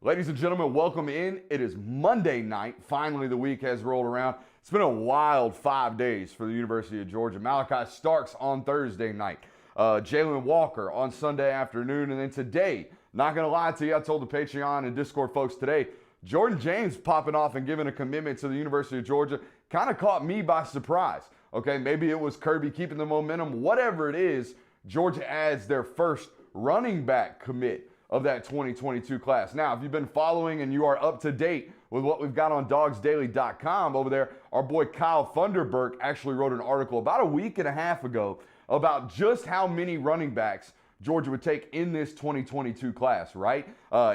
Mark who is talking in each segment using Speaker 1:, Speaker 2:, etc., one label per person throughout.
Speaker 1: Ladies and gentlemen, welcome in. It is Monday night. Finally, the week has rolled around. It's been a wild 5 days for the University of Georgia. Malachi Starks on Thursday night. Jalen Walker on Sunday afternoon. And then today, not going to lie to you, I told the Patreon and Discord folks today, Jordan James popping off and giving a commitment to the University of Georgia kind of caught me by surprise. Okay, maybe it was Kirby keeping the momentum. Whatever it is, Georgia adds their first running back commit of that 2022 class. Now, if you've been following and you are up to date with what we've got on dogsdaily.com over there, our boy Kyle Thunderberg actually wrote an article about a week and a half ago about just how many running backs Georgia would take in this 2022 class, right?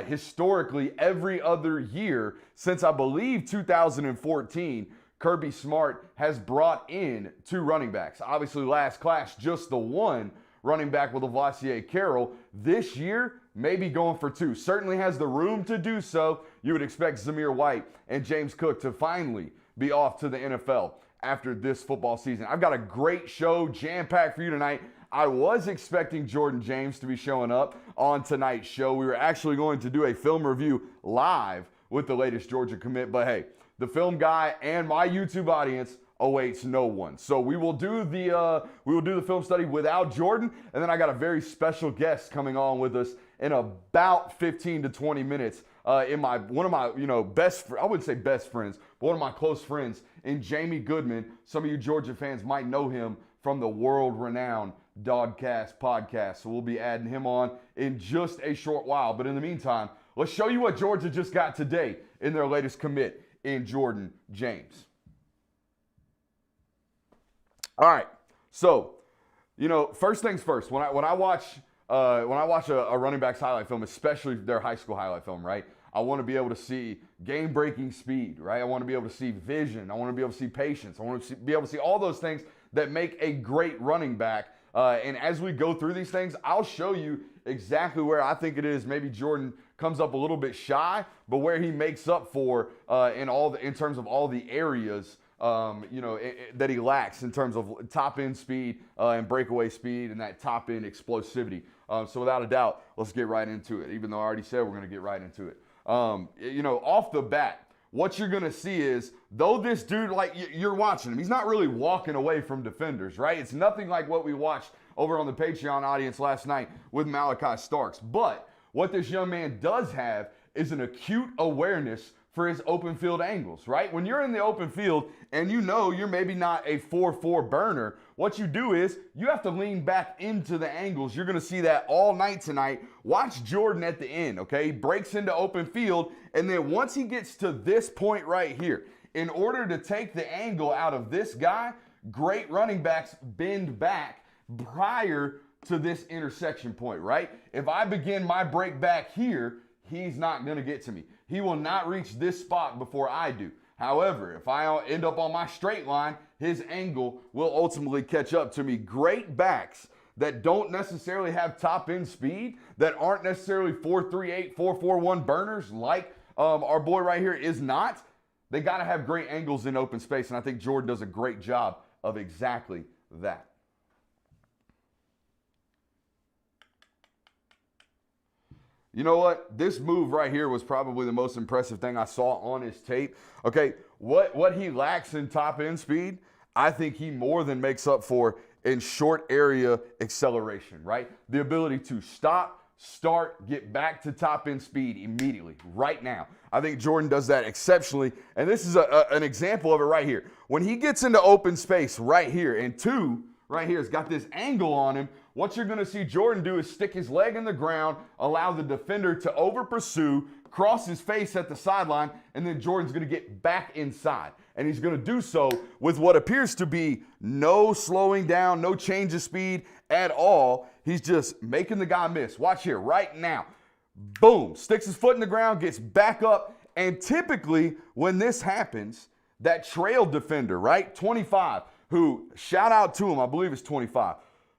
Speaker 1: Historically, every other year since I believe 2014, Kirby Smart has brought in 2 running backs. Obviously, last class, just the one running back with Lavoisier Carroll. This year, maybe going for 2. Certainly has the room to do so. You would expect Zamir White and James Cook to finally be off to the NFL after this football season. I've got a great show jam-packed for you tonight. I was expecting Jordan James to be showing up on tonight's show. We were actually going to do a film review live with the latest Georgia commit, but hey, the film guy and my YouTube audience awaits no one. So we will do the film study without Jordan, and then I got a very special guest coming on with us in about 15 to 20 minutes. One of my I wouldn't say best friends, but one of my close friends in Jamey Goodman. Some of you Georgia fans might know him from the world-renowned Dogcast podcast. So we'll be adding him on in just a short while. But in the meantime, let's show you what Georgia just got today in their latest commit in Jordan James. All right, so first things first. When I watch a running back's highlight film, especially their high school highlight film, right? I want to be able to see game-breaking speed, right? I want to be able to see vision. I want to be able to see patience. I want to be able to see all those things that make a great running back. And as we go through these things, I'll show you exactly where I think it is. Maybe Jordan comes up a little bit shy, but where he makes up for in terms of all the areas that he lacks in terms of top-end speed and breakaway speed and that top-end explosivity. So without a doubt, let's get right into it, even though I already said we're going to get right into it. Off the bat, what you're going to see is, though this dude, like you're watching him, he's not really walking away from defenders, right? It's nothing like what we watched over on the Patreon audience last night with Malachi Starks. But what this young man does have is an acute awareness for his open field angles, right? When you're in the open field and you're maybe not a 4-4 burner, what you do is you have to lean back into the angles. You're gonna see that all night tonight. Watch Jordan at the end, okay? He breaks into open field, and then once he gets to this point right here, in order to take the angle out of this guy, great running backs bend back prior to this intersection point, right? If I begin my break back here, he's not gonna get to me. He will not reach this spot before I do. However, if I end up on my straight line, his angle will ultimately catch up to me. Great backs that don't necessarily have top end speed, that aren't necessarily 4.38, 4.41 burners like our boy right here is not, they got to have great angles in open space. And I think Jordan does a great job of exactly that. You know what? This move right here was probably the most impressive thing I saw on his tape. Okay, what he lacks in top end speed, I think he more than makes up for in short area acceleration, right? The ability to stop, start, get back to top end speed immediately, right now. I think Jordan does that exceptionally, and this is an example of it right here. When he gets into open space right here, and 2 right here has got this angle on him, what you're going to see Jordan do is stick his leg in the ground, allow the defender to over-pursue, cross his face at the sideline, and then Jordan's going to get back inside. And he's going to do so with what appears to be no slowing down, no change of speed at all. He's just making the guy miss. Watch here, right now. Boom, sticks his foot in the ground, gets back up, and typically when this happens, that trail defender, right, 25, who, shout out to him, I believe it's 25.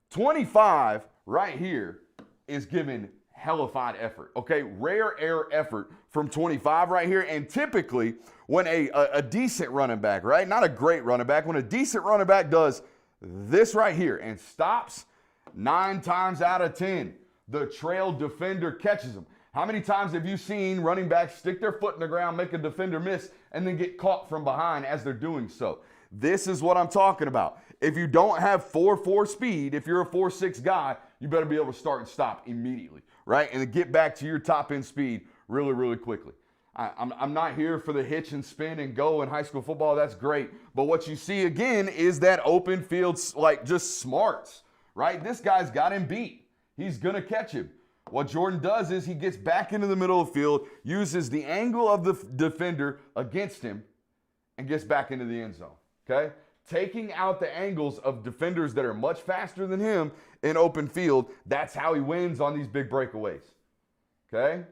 Speaker 1: 25 right here is giving hellified effort, okay? Rare air effort from 25 right here. And typically when a decent running back, right? Not a great running back. When a decent running back does this right here and stops, 9 times out of 10, the trail defender catches him. How many times have you seen running backs stick their foot in the ground, make a defender miss, and then get caught from behind as they're doing so? This is what I'm talking about. If you don't have 4.4 speed, if you're a 4.6 guy, you better be able to start and stop immediately, right? And to get back to your top end speed really, really quickly. I'm not here for the hitch and spin and go in high school football. That's great. But what you see again is that open field, like just smarts, right? This guy's got him beat. He's going to catch him. What Jordan does is he gets back into the middle of the field, uses the angle of the defender against him, and gets back into the end zone, okay? Taking out the angles of defenders that are much faster than him in open field, that's how he wins on these big breakaways, okay?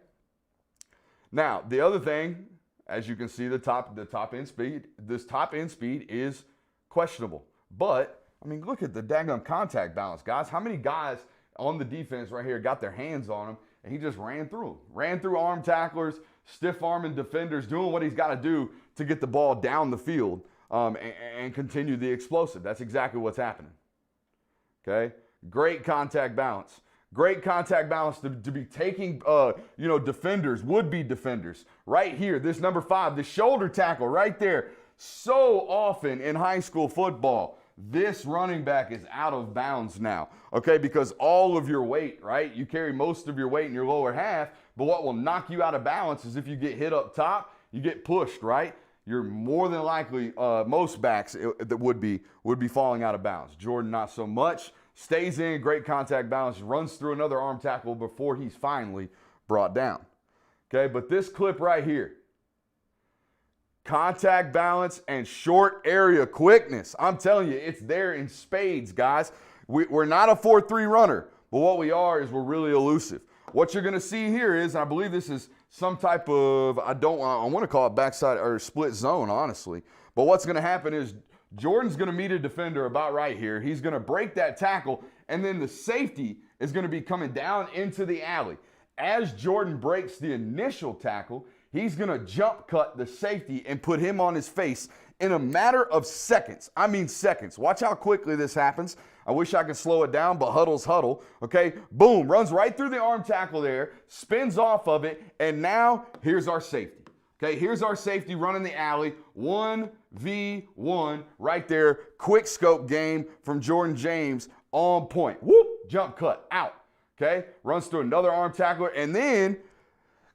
Speaker 1: Now, the other thing, as you can see, this top end speed is questionable. But, I mean, look at the daggum contact balance, guys. How many guys on the defense right here got their hands on him, and he just ran through them. Ran through arm tacklers, stiff-arming defenders, doing what he's got to do to get the ball down the field and continue the explosive. That's exactly what's happening, okay? Great contact balance. Great contact balance to be taking, defenders, would-be defenders. Right here, this number 5, the shoulder tackle right there. So often in high school football, this running back is out of bounds now, okay? Because all of your weight, right? You carry most of your weight in your lower half, but what will knock you out of balance is if you get hit up top, you get pushed, right? You're more than likely, most backs that would be falling out of bounds. Jordan, not so much. Stays in, great contact balance, runs through another arm tackle before he's finally brought down. Okay, but this clip right here, contact balance and short area quickness. I'm telling you, it's there in spades, guys. We're not a 4-3 runner, but what we are is we're really elusive. What you're going to see here is, I believe this is some type of, I want to call it backside or split zone, honestly. But what's going to happen is Jordan's going to meet a defender about right here. He's going to break that tackle, and then the safety is going to be coming down into the alley. As Jordan breaks the initial tackle, he's going to jump cut the safety and put him on his face in a matter of seconds. I mean seconds. Watch how quickly this happens. I wish I could slow it down, but huddle's huddle. Okay, boom, runs right through the arm tackle there, spins off of it, and now here's our safety. Okay, here's our safety running the alley, 1v1 right there, quick scope game from Jordan James on point. Whoop, jump cut, out. Okay, runs through another arm tackler, and then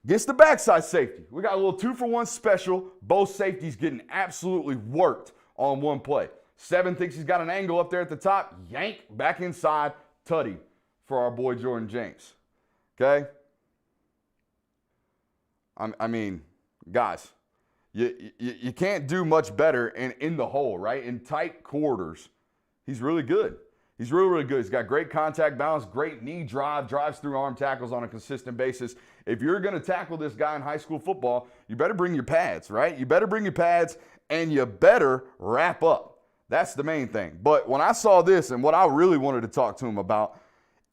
Speaker 1: gets the backside safety. We got a little 2-for-1 special. Both safeties getting absolutely worked on one play. 7 thinks he's got an angle up there at the top. Yank, back inside, tutty for our boy Jordan James. Okay? I mean, guys, you can't do much better in the hole, right? In tight quarters, he's really good. He's really, really good. He's got great contact balance, great knee drive, drives through arm tackles on a consistent basis. If you're going to tackle this guy in high school football, you better bring your pads, right? You better bring your pads, and you better wrap up. That's the main thing. But when I saw this and what I really wanted to talk to him about,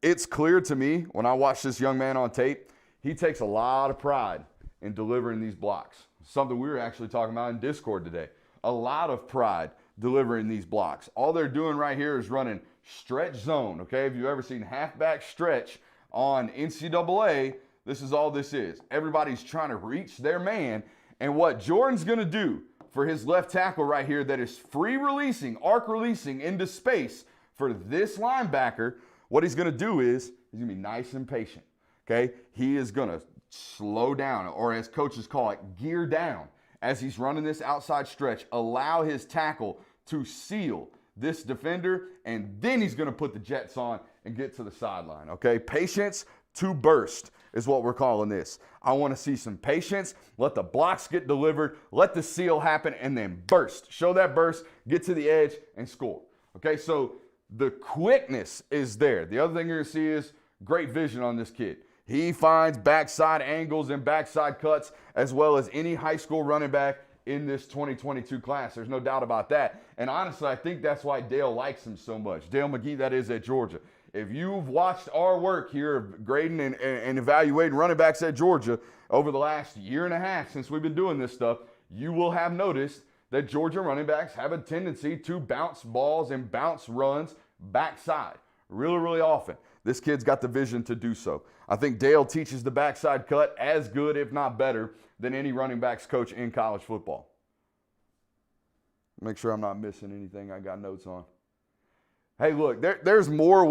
Speaker 1: it's clear to me when I watch this young man on tape, he takes a lot of pride in delivering these blocks. Something we were actually talking about in Discord today. A lot of pride delivering these blocks. All they're doing right here is running stretch zone, okay? If you've ever seen halfback stretch on NCAA, this is all this is. Everybody's trying to reach their man, and what Jordan's going to do for his left tackle right here that is free releasing, arc releasing into space for this linebacker, what he's going to do is he's going to be nice and patient, okay? He is going to slow down, or as coaches call it, gear down as he's running this outside stretch, allow his tackle to seal this defender, and then he's going to put the jets on and get to the sideline, okay? Patience to burst is what we're calling this. I want to see some patience, let the blocks get delivered, let the seal happen, and then burst. Show that burst, get to the edge, and score. Okay, so the quickness is there. The other thing you're going to see is great vision on this kid. He finds backside angles and backside cuts as well as any high school running back in this 2022 class. There's no doubt about that. And honestly, I think that's why Dale likes him so much. Dale McGee, that is, at Georgia. If you've watched our work here of grading and evaluating running backs at Georgia over the last year and a half since we've been doing this stuff, you will have noticed that Georgia running backs have a tendency to bounce balls and bounce runs backside really, really often. This kid's got the vision to do so. I think Dale teaches the backside cut as good, if not better, than any running backs coach in college football. Make sure I'm not missing anything I got notes on. Hey, look, there's more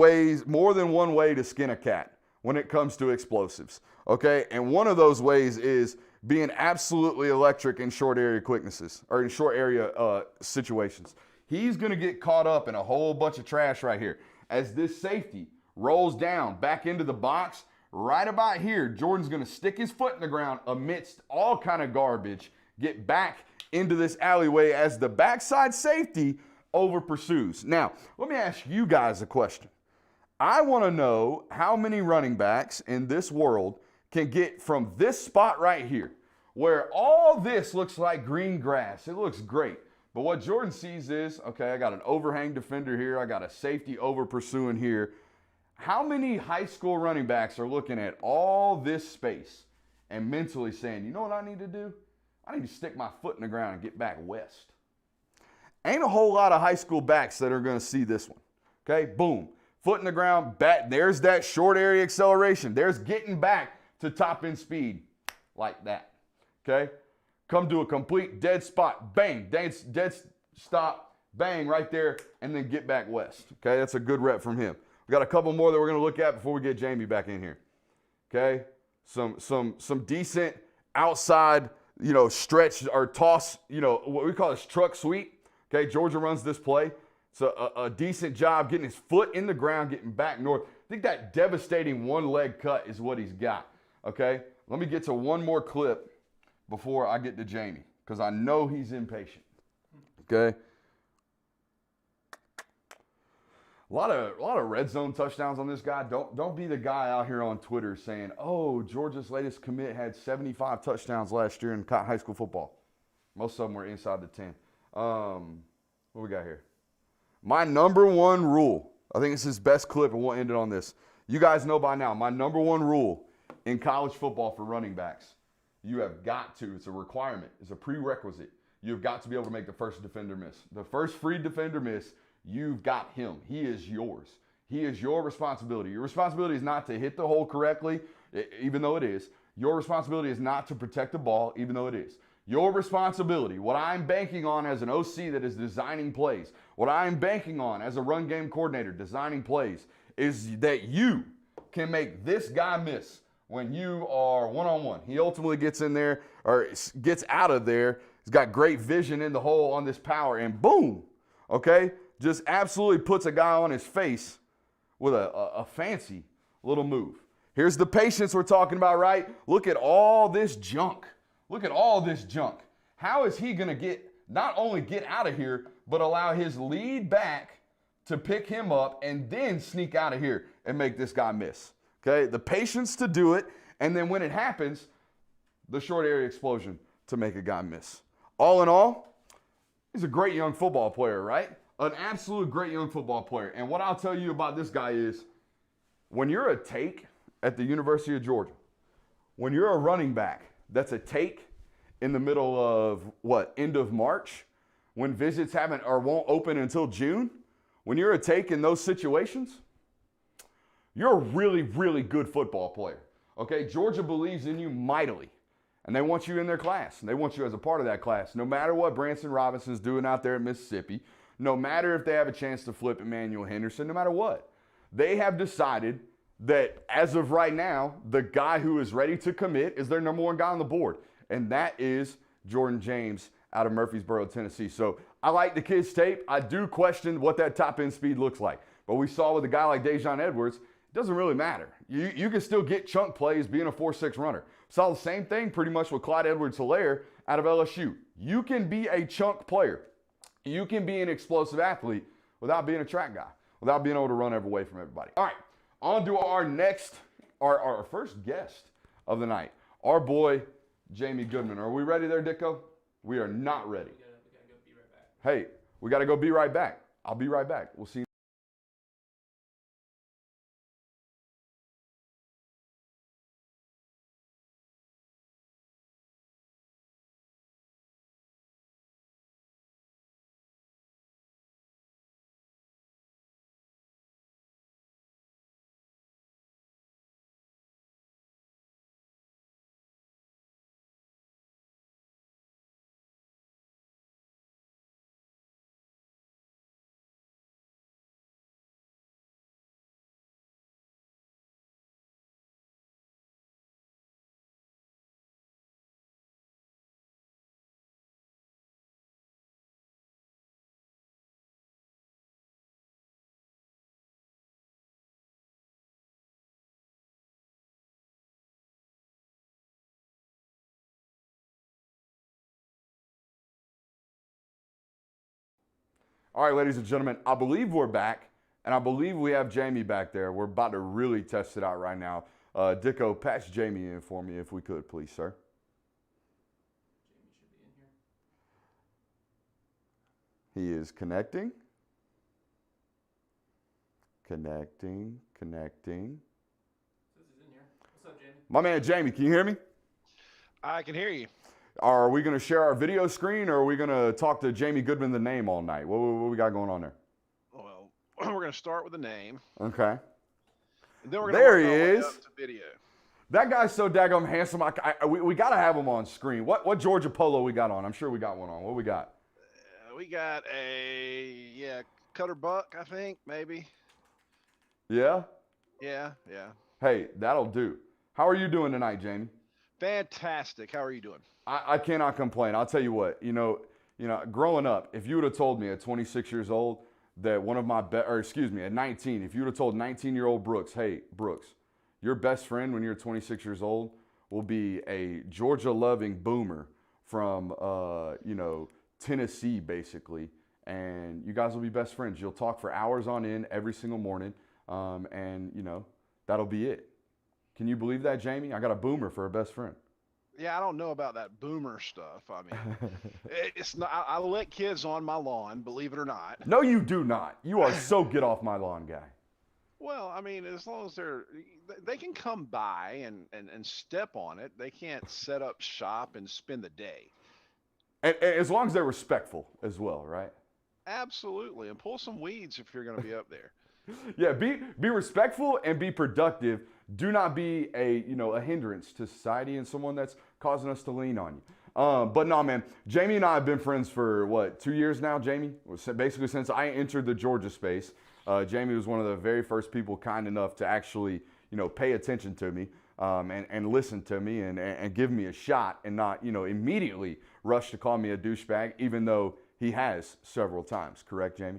Speaker 1: than one way to skin a cat when it comes to explosives, okay? And one of those ways is being absolutely electric in short area quicknesses, or in short area situations. He's going to get caught up in a whole bunch of trash right here. As this safety rolls down back into the box, right about here, Jordan's going to stick his foot in the ground amidst all kind of garbage, get back into this alleyway as the backside safety over pursues. Now, let me ask you guys a question. I want to know how many running backs in this world can get from this spot right here, where all this looks like green grass. It looks great. But what Jordan sees is, okay, I got an overhang defender here. I got a safety over pursuing here. How many high school running backs are looking at all this space and mentally saying, you know what I need to do? I need to stick my foot in the ground and get back west. Ain't a whole lot of high school backs that are going to see this one. Okay, boom. Foot in the ground, back. There's that short area acceleration. There's getting back to top end speed like that. Okay? Come to a complete dead spot. Bang. Dead stop. Bang right there. And then get back west. Okay? That's a good rep from him. We got a couple more that we're going to look at before we get Jamey back in here. Okay? Some decent outside, stretch or toss, what we call this truck sweep. Okay? Georgia runs this play. It's a decent job getting his foot in the ground, getting back north. I think that devastating one-leg cut is what he's got. Okay? Let me get to one more clip before I get to Jamey, because I know he's impatient. Okay? A lot of red zone touchdowns on this guy. Don't be the guy out here on Twitter saying, oh, Georgia's latest commit had 75 touchdowns last year in high school football. Most of them were inside the 10. What we got here? My number one rule, I think it's his best clip, and we'll end it on this. You guys know by now, my number one rule in college football for running backs, you have got to, it's a requirement, it's a prerequisite. You've got to be able to make the first defender miss. The first free defender miss, you've got him. He is yours. He is your responsibility. Your responsibility is not to hit the hole correctly, even though it is. Your responsibility is not to protect the ball, even though it is. Your responsibility, what I'm banking on as an OC that is designing plays, what I'm banking on as a run game coordinator designing plays, is that you can make this guy miss when you are one-on-one. He ultimately gets in there, or gets out of there. He's got great vision in the hole on this power, and boom, okay? Just absolutely puts a guy on his face with a fancy little move. Here's the patience we're talking about, right? Look at all this junk. Look at all this junk. How is he going to not only get out of here, but allow his lead back to pick him up and then sneak out of here and make this guy miss? Okay, the patience to do it, and then when it happens, the short area explosion to make a guy miss. All in all, he's a great young football player, right? An absolute great young football player. And what I'll tell you about this guy is, when you're a take at the University of Georgia, when you're a running back that's a take in the middle of, end of March, when visits won't open until June, when you're a take in those situations, you're a really, really good football player. Okay, Georgia believes in you mightily, and they want you in their class, and they want you as a part of that class, no matter what Branson Robinson's doing out there at Mississippi, no matter if they have a chance to flip Emmanuel Henderson, no matter what. They have decided that as of right now, the guy who is ready to commit is their number one guy on the board, and that is Jordan James out of Murfreesboro, Tennessee. So I like the kid's tape. I do question what that top end speed looks like, but we saw with a guy like Dejon Edwards, it doesn't really matter. You can still get chunk plays being a 4.6 runner. Saw the same thing pretty much with Clyde Edwards-Helaire out of LSU. You can be a chunk player. You can be an explosive athlete without being a track guy, without being able to run away from everybody. All right, on to our first guest of the night, our boy, Jamey Goodman. Are we ready there, Dicko? We are not ready.
Speaker 2: We gotta go be right back.
Speaker 1: Hey, we got to go be right back. I'll be right back. We'll see you. All right, ladies and gentlemen, I believe we're back, and I believe we have Jamey back there. We're about to really test it out right now. Dicko, patch Jamey in for me if we could, please, sir. Jamey should be in here. He is connecting. Connecting.
Speaker 2: Says he's in here. What's up, Jamey?
Speaker 1: My man Jamey, can you hear me?
Speaker 3: I can hear you.
Speaker 1: Are we going to share our video screen, or are we going to talk to Jamey Goodman, the name, all night? What we got going on there?
Speaker 3: Well, we're going to start with the name.
Speaker 1: Okay.
Speaker 3: And then we're
Speaker 1: There he
Speaker 3: work our way
Speaker 1: is.
Speaker 3: up to video.
Speaker 1: That guy's so daggum handsome. We got to have him on screen. What Georgia polo we got on? I'm sure we got one on. What we got?
Speaker 3: We got a Cutter Buck, I think, maybe.
Speaker 1: Yeah?
Speaker 3: Yeah.
Speaker 1: Hey, that'll do. How are you doing tonight, Jamey?
Speaker 3: Fantastic. How are you doing?
Speaker 1: I cannot complain. I'll tell you what, you know, growing up, if you would have told me at 26 years old that one of my at 19, if you would have told 19-year-old Brooks, hey, Brooks, your best friend when you're 26 years old will be a Georgia-loving boomer from, Tennessee, basically, and you guys will be best friends. You'll talk for hours on end every single morning, and, that'll be it. Can you believe that, Jamey? I got a boomer for a best friend.
Speaker 3: Yeah, I don't know about that boomer stuff. I mean, it's not. I let kids on my lawn, believe it or not.
Speaker 1: No, you do not. You are so get off my lawn guy.
Speaker 3: Well, I mean, as long as they can come by and step on it. They can't set up shop and spend the day.
Speaker 1: And as long as they're respectful as well, right?
Speaker 3: Absolutely, and pull some weeds if you're going to be up there.
Speaker 1: Yeah, be respectful and be productive. Do not be a hindrance to society and someone that's causing us to lean on you. But no, man, Jamey and I have been friends for 2 years now, Jamey? Basically since I entered the Georgia space. Jamey was one of the very first people kind enough to actually, pay attention to me and listen to me and give me a shot and not, immediately rush to call me a douchebag, even though he has several times. Correct, Jamey?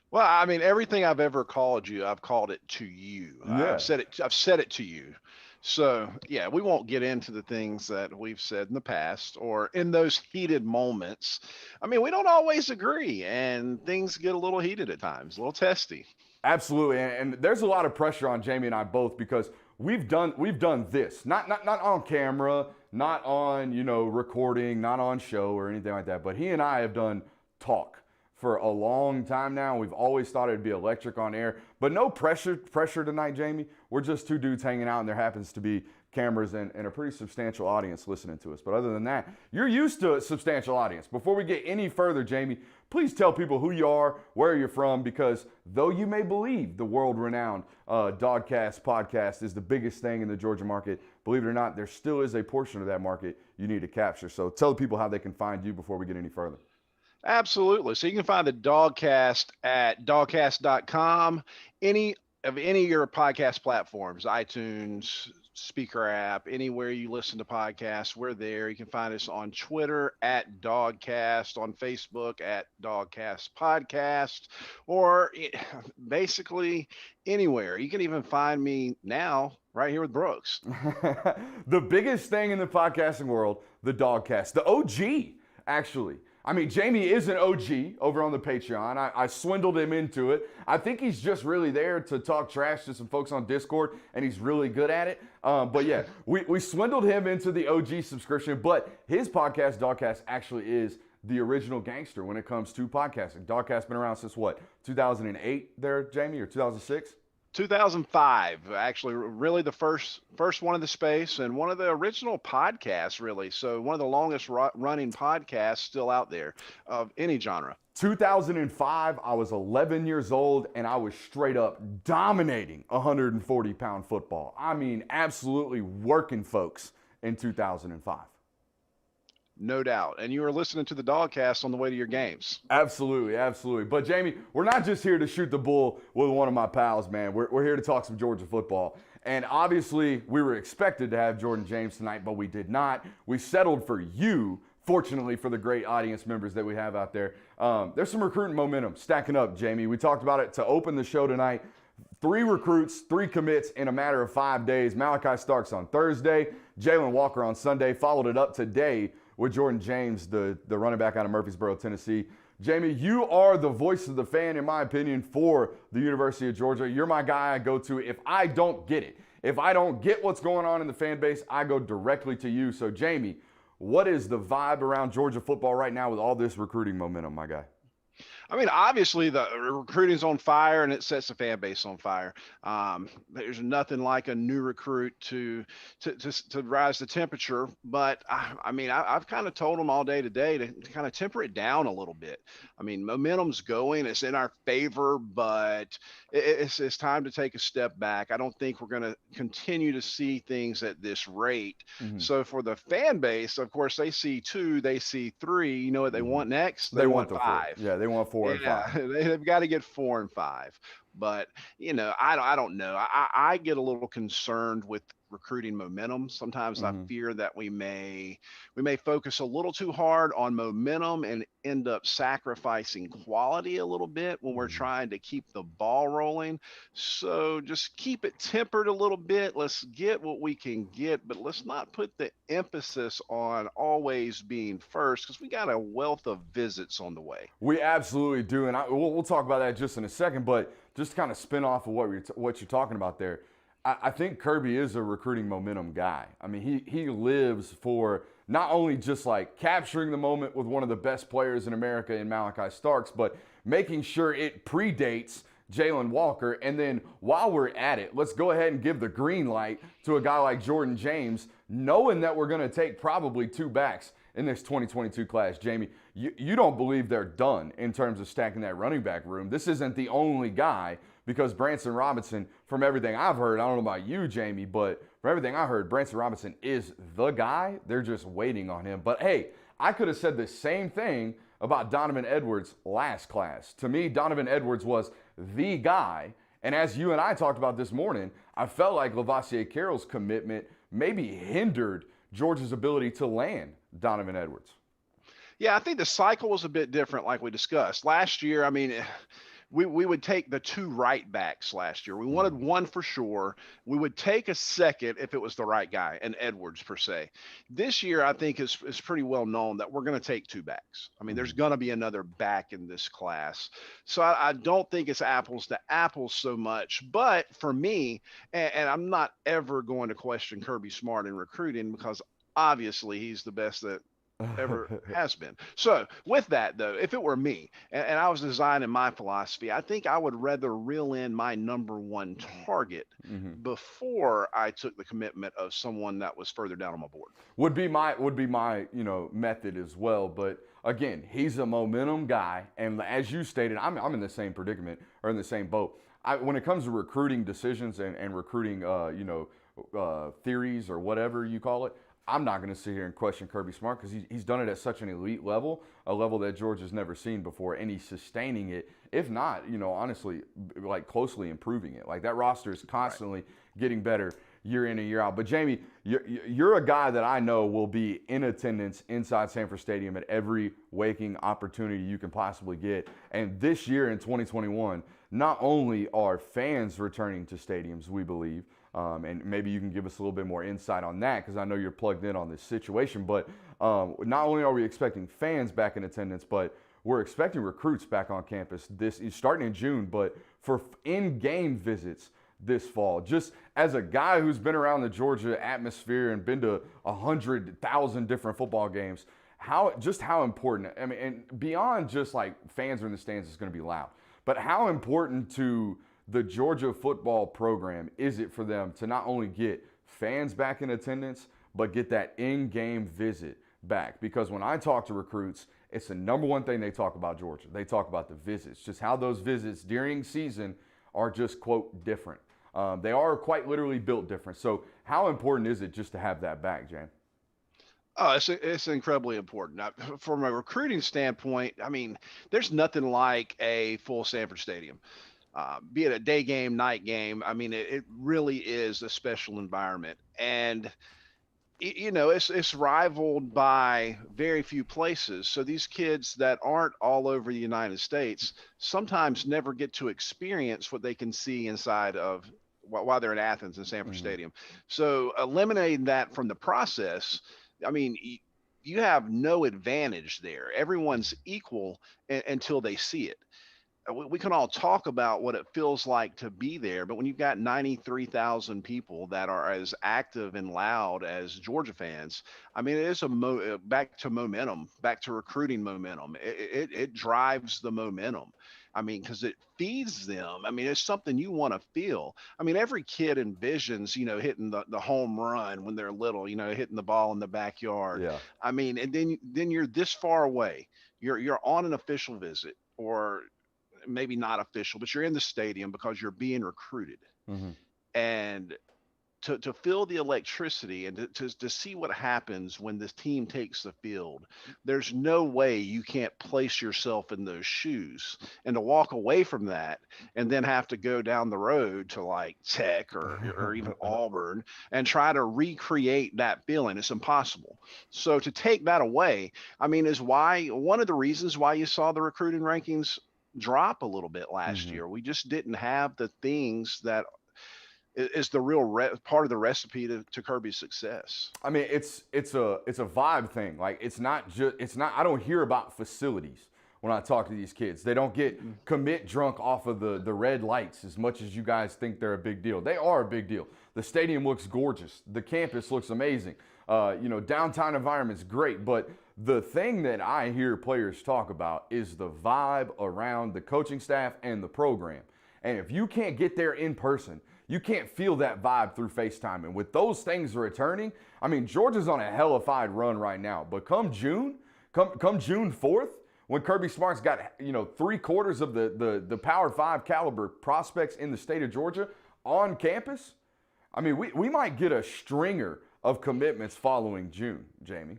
Speaker 3: Well, I mean, everything I've ever called you, I've called it to you.
Speaker 1: Yeah.
Speaker 3: I've said it to you. So yeah, we won't get into the things that we've said in the past or in those heated moments. I mean, we don't always agree, and things get a little heated at times, a little testy.
Speaker 1: Absolutely, and there's a lot of pressure on Jamey and I both because we've done this, not on camera, not on recording, not on show or anything like that, but he and I have done talk for a long time now. We've always thought it'd be electric on air, but no pressure tonight, Jamey. We're just two dudes hanging out, and there happens to be cameras and a pretty substantial audience listening to us. But other than that, you're used to a substantial audience. Before we get any further, Jamey, please tell people who you are, where you're from, because though you may believe the world-renowned Dogcast podcast is the biggest thing in the Georgia market, believe it or not, there still is a portion of that market you need to capture. So tell the people how they can find you before we get any further.
Speaker 3: Absolutely. So you can find the Dogcast at dogcast.com, any of your podcast platforms, iTunes, speaker app, anywhere you listen to podcasts, we're there. You can find us on Twitter at Dogcast, on Facebook at Dogcast Podcast, or basically anywhere. You can even find me now right here with Brooks.
Speaker 1: The biggest thing in the podcasting world, the Dogcast, the OG, actually. I mean, Jamey is an OG over on the Patreon. I swindled him into it. I think he's just really there to talk trash to some folks on Discord, and he's really good at it. But yeah, we swindled him into the OG subscription, but his podcast, Dogcast, actually is the original gangster when it comes to podcasting. Dogcast been around since what, 2008 there, Jamey, or 2006?
Speaker 3: 2005, actually, really the first one in the space and one of the original podcasts, really. So one of the longest running podcasts still out there of any genre.
Speaker 1: 2005, I was 11 years old, and I was straight up dominating 140-pound football. I mean, absolutely working folks in 2005.
Speaker 3: No doubt. And you were listening to the Dogcast on the way to your games.
Speaker 1: Absolutely, absolutely. But Jamey, we're not just here to shoot the bull with one of my pals, man. We're here to talk some Georgia football. And obviously, we were expected to have Jordan James tonight, but we did not. We settled for you, fortunately, for the great audience members that we have out there. There's some recruiting momentum stacking up, Jamey. We talked about it to open the show tonight. 3 recruits, 3 commits in a matter of 5 days. Malachi Starks on Thursday, Jalen Walker on Sunday, followed it up today with Jordan James, the running back out of Murfreesboro, Tennessee. Jamey, you are the voice of the fan, in my opinion, for the University of Georgia. You're my guy I go to if I don't get it. If I don't get what's going on in the fan base, I go directly to you. So, Jamey, what is the vibe around Georgia football right now with all this recruiting momentum, my guy?
Speaker 3: I mean, obviously the recruiting's on fire and it sets the fan base on fire. There's nothing like a new recruit to rise the temperature. But I mean, I've kind of told them all day today to kind of temper it down a little bit. I mean, momentum's going, it's in our favor, but it's time to take a step back. I don't think we're going to continue to see things at this rate.
Speaker 1: Mm-hmm.
Speaker 3: So for the fan base, of course, they see 2, they see 3. You know what they want next?
Speaker 1: They want the
Speaker 3: 5.
Speaker 1: 4. Yeah, they want 4 and 5.
Speaker 3: They've got to get 4 and 5. But I don't know. I get a little concerned with recruiting momentum. Sometimes I fear that we may focus a little too hard on momentum and end up sacrificing quality a little bit when we're trying to keep the ball rolling. So just keep it tempered a little bit. Let's get what we can get, but let's not put the emphasis on always being first, because we got a wealth of visits on the way.
Speaker 1: We absolutely do, and we'll talk about that just in a second. But just to kind of spin off of what you're talking about there, I think Kirby is a recruiting momentum guy. I mean, he lives for not only just like capturing the moment with one of the best players in America in Malachi Starks, but making sure it predates Jalen Walker. And then while we're at it, let's go ahead and give the green light to a guy like Jordan James, knowing that we're going to take probably 2 backs in this 2022 class. Jamey, you don't believe they're done in terms of stacking that running back room. This isn't the only guy, because Branson Robinson, from everything I've heard, I don't know about you, Jamey, but from everything I heard, Branson Robinson is the guy. They're just waiting on him. But hey, I could have said the same thing about Donovan Edwards last class. To me, Donovan Edwards was the guy. And as you and I talked about this morning, I felt like Lavassier Carroll's commitment maybe hindered Georgia's ability to land Donovan Edwards.
Speaker 3: Yeah, I think the cycle was a bit different, like we discussed. Last year, I mean, we would take the 2 right backs last year. We wanted 1 for sure. We would take a second if it was the right guy, and Edwards per se. This year, I think is pretty well known that we're going to take 2 backs. I mean, there's going to be another back in this class. So I don't think it's apples to apples so much. But for me, and I'm not ever going to question Kirby Smart in recruiting, because obviously he's the best that ever has been. So with that, though, if it were me and I was designing my philosophy, I think I would rather reel in my number 1 target before I took the commitment of someone that was further down on my board.
Speaker 1: Would be my method as well. But again, he's a momentum guy, and as you stated, I'm in the same predicament, or in the same boat. When it comes to recruiting decisions and recruiting theories or whatever you call it, I'm not going to sit here and question Kirby Smart, because he's done it at such an elite level, a level that Georgia's never seen before, and he's sustaining it, if not, honestly, like closely improving it. Like that roster is constantly getting better year in and year out. But Jamey, you're a guy that I know will be in attendance inside Sanford Stadium at every waking opportunity you can possibly get. And this year in 2021, not only are fans returning to stadiums, we believe, and maybe you can give us a little bit more insight on that, because I know you're plugged in on this situation. But not only are we expecting fans back in attendance, but we're expecting recruits back on campus starting in June, but for in-game visits this fall. Just as a guy who's been around the Georgia atmosphere and been to 100,000 different football games, how important, I mean, and beyond just like fans are in the stands is going to be loud, but how important to the Georgia football program is it for them to not only get fans back in attendance, but get that in-game visit back? Because when I talk to recruits, it's the number 1 thing they talk about Georgia. They talk about the visits, just how those visits during season are just, quote, different. They are quite literally built different. So how important is it just to have that back, Jan?
Speaker 3: Oh, it's incredibly important. Now, from a recruiting standpoint, I mean, there's nothing like a full Sanford Stadium. Be it a day game, night game. I mean, it really is a special environment. And, it's rivaled by very few places. So these kids that aren't all over the United States sometimes never get to experience what they can see inside of while they're in Athens and Sanford Stadium. So eliminating that from the process, I mean, you have no advantage there. Everyone's equal until they see it. We can all talk about what it feels like to be there, but when you've got 93,000 people that are as active and loud as Georgia fans, I mean, it is back to momentum, back to recruiting momentum. It drives the momentum. I mean, because it feeds them. I mean, it's something you want to feel. I mean, every kid envisions, hitting the home run when they're little, hitting the ball in the backyard.
Speaker 1: Yeah.
Speaker 3: I mean, and then you're this far away. You're on an official visit, or maybe not official, but you're in the stadium because you're being recruited.
Speaker 1: Hmm.
Speaker 3: And to feel the electricity and to see what happens when this team takes the field, there's no way you can't place yourself in those shoes. And to walk away from that and then have to go down the road to like Tech or even Auburn and try to recreate that feeling, it's impossible. So to take that away, I mean, is why one of the reasons why you saw the recruiting rankings drop a little bit last
Speaker 1: Hmm.
Speaker 3: year. We just didn't have the things that is the real part of the recipe to Kirby's success.
Speaker 1: I mean, it's a vibe thing. Like it's not. I don't hear about facilities when I talk to these kids. They don't get commit drunk off of the red lights as much as you guys think they're a big deal. They are a big deal. The stadium looks gorgeous. The campus looks amazing. Downtown environment's great. But the thing that I hear players talk about is the vibe around the coaching staff and the program. And if you can't get there in person, you can't feel that vibe through FaceTime. And with those things returning, I mean, Georgia's on a hellified run right now. But come June 4th, when Kirby Smart's got, 3/4 of the Power 5 caliber prospects in the state of Georgia on campus, I mean, we might get a stringer of commitments following June, Jamey.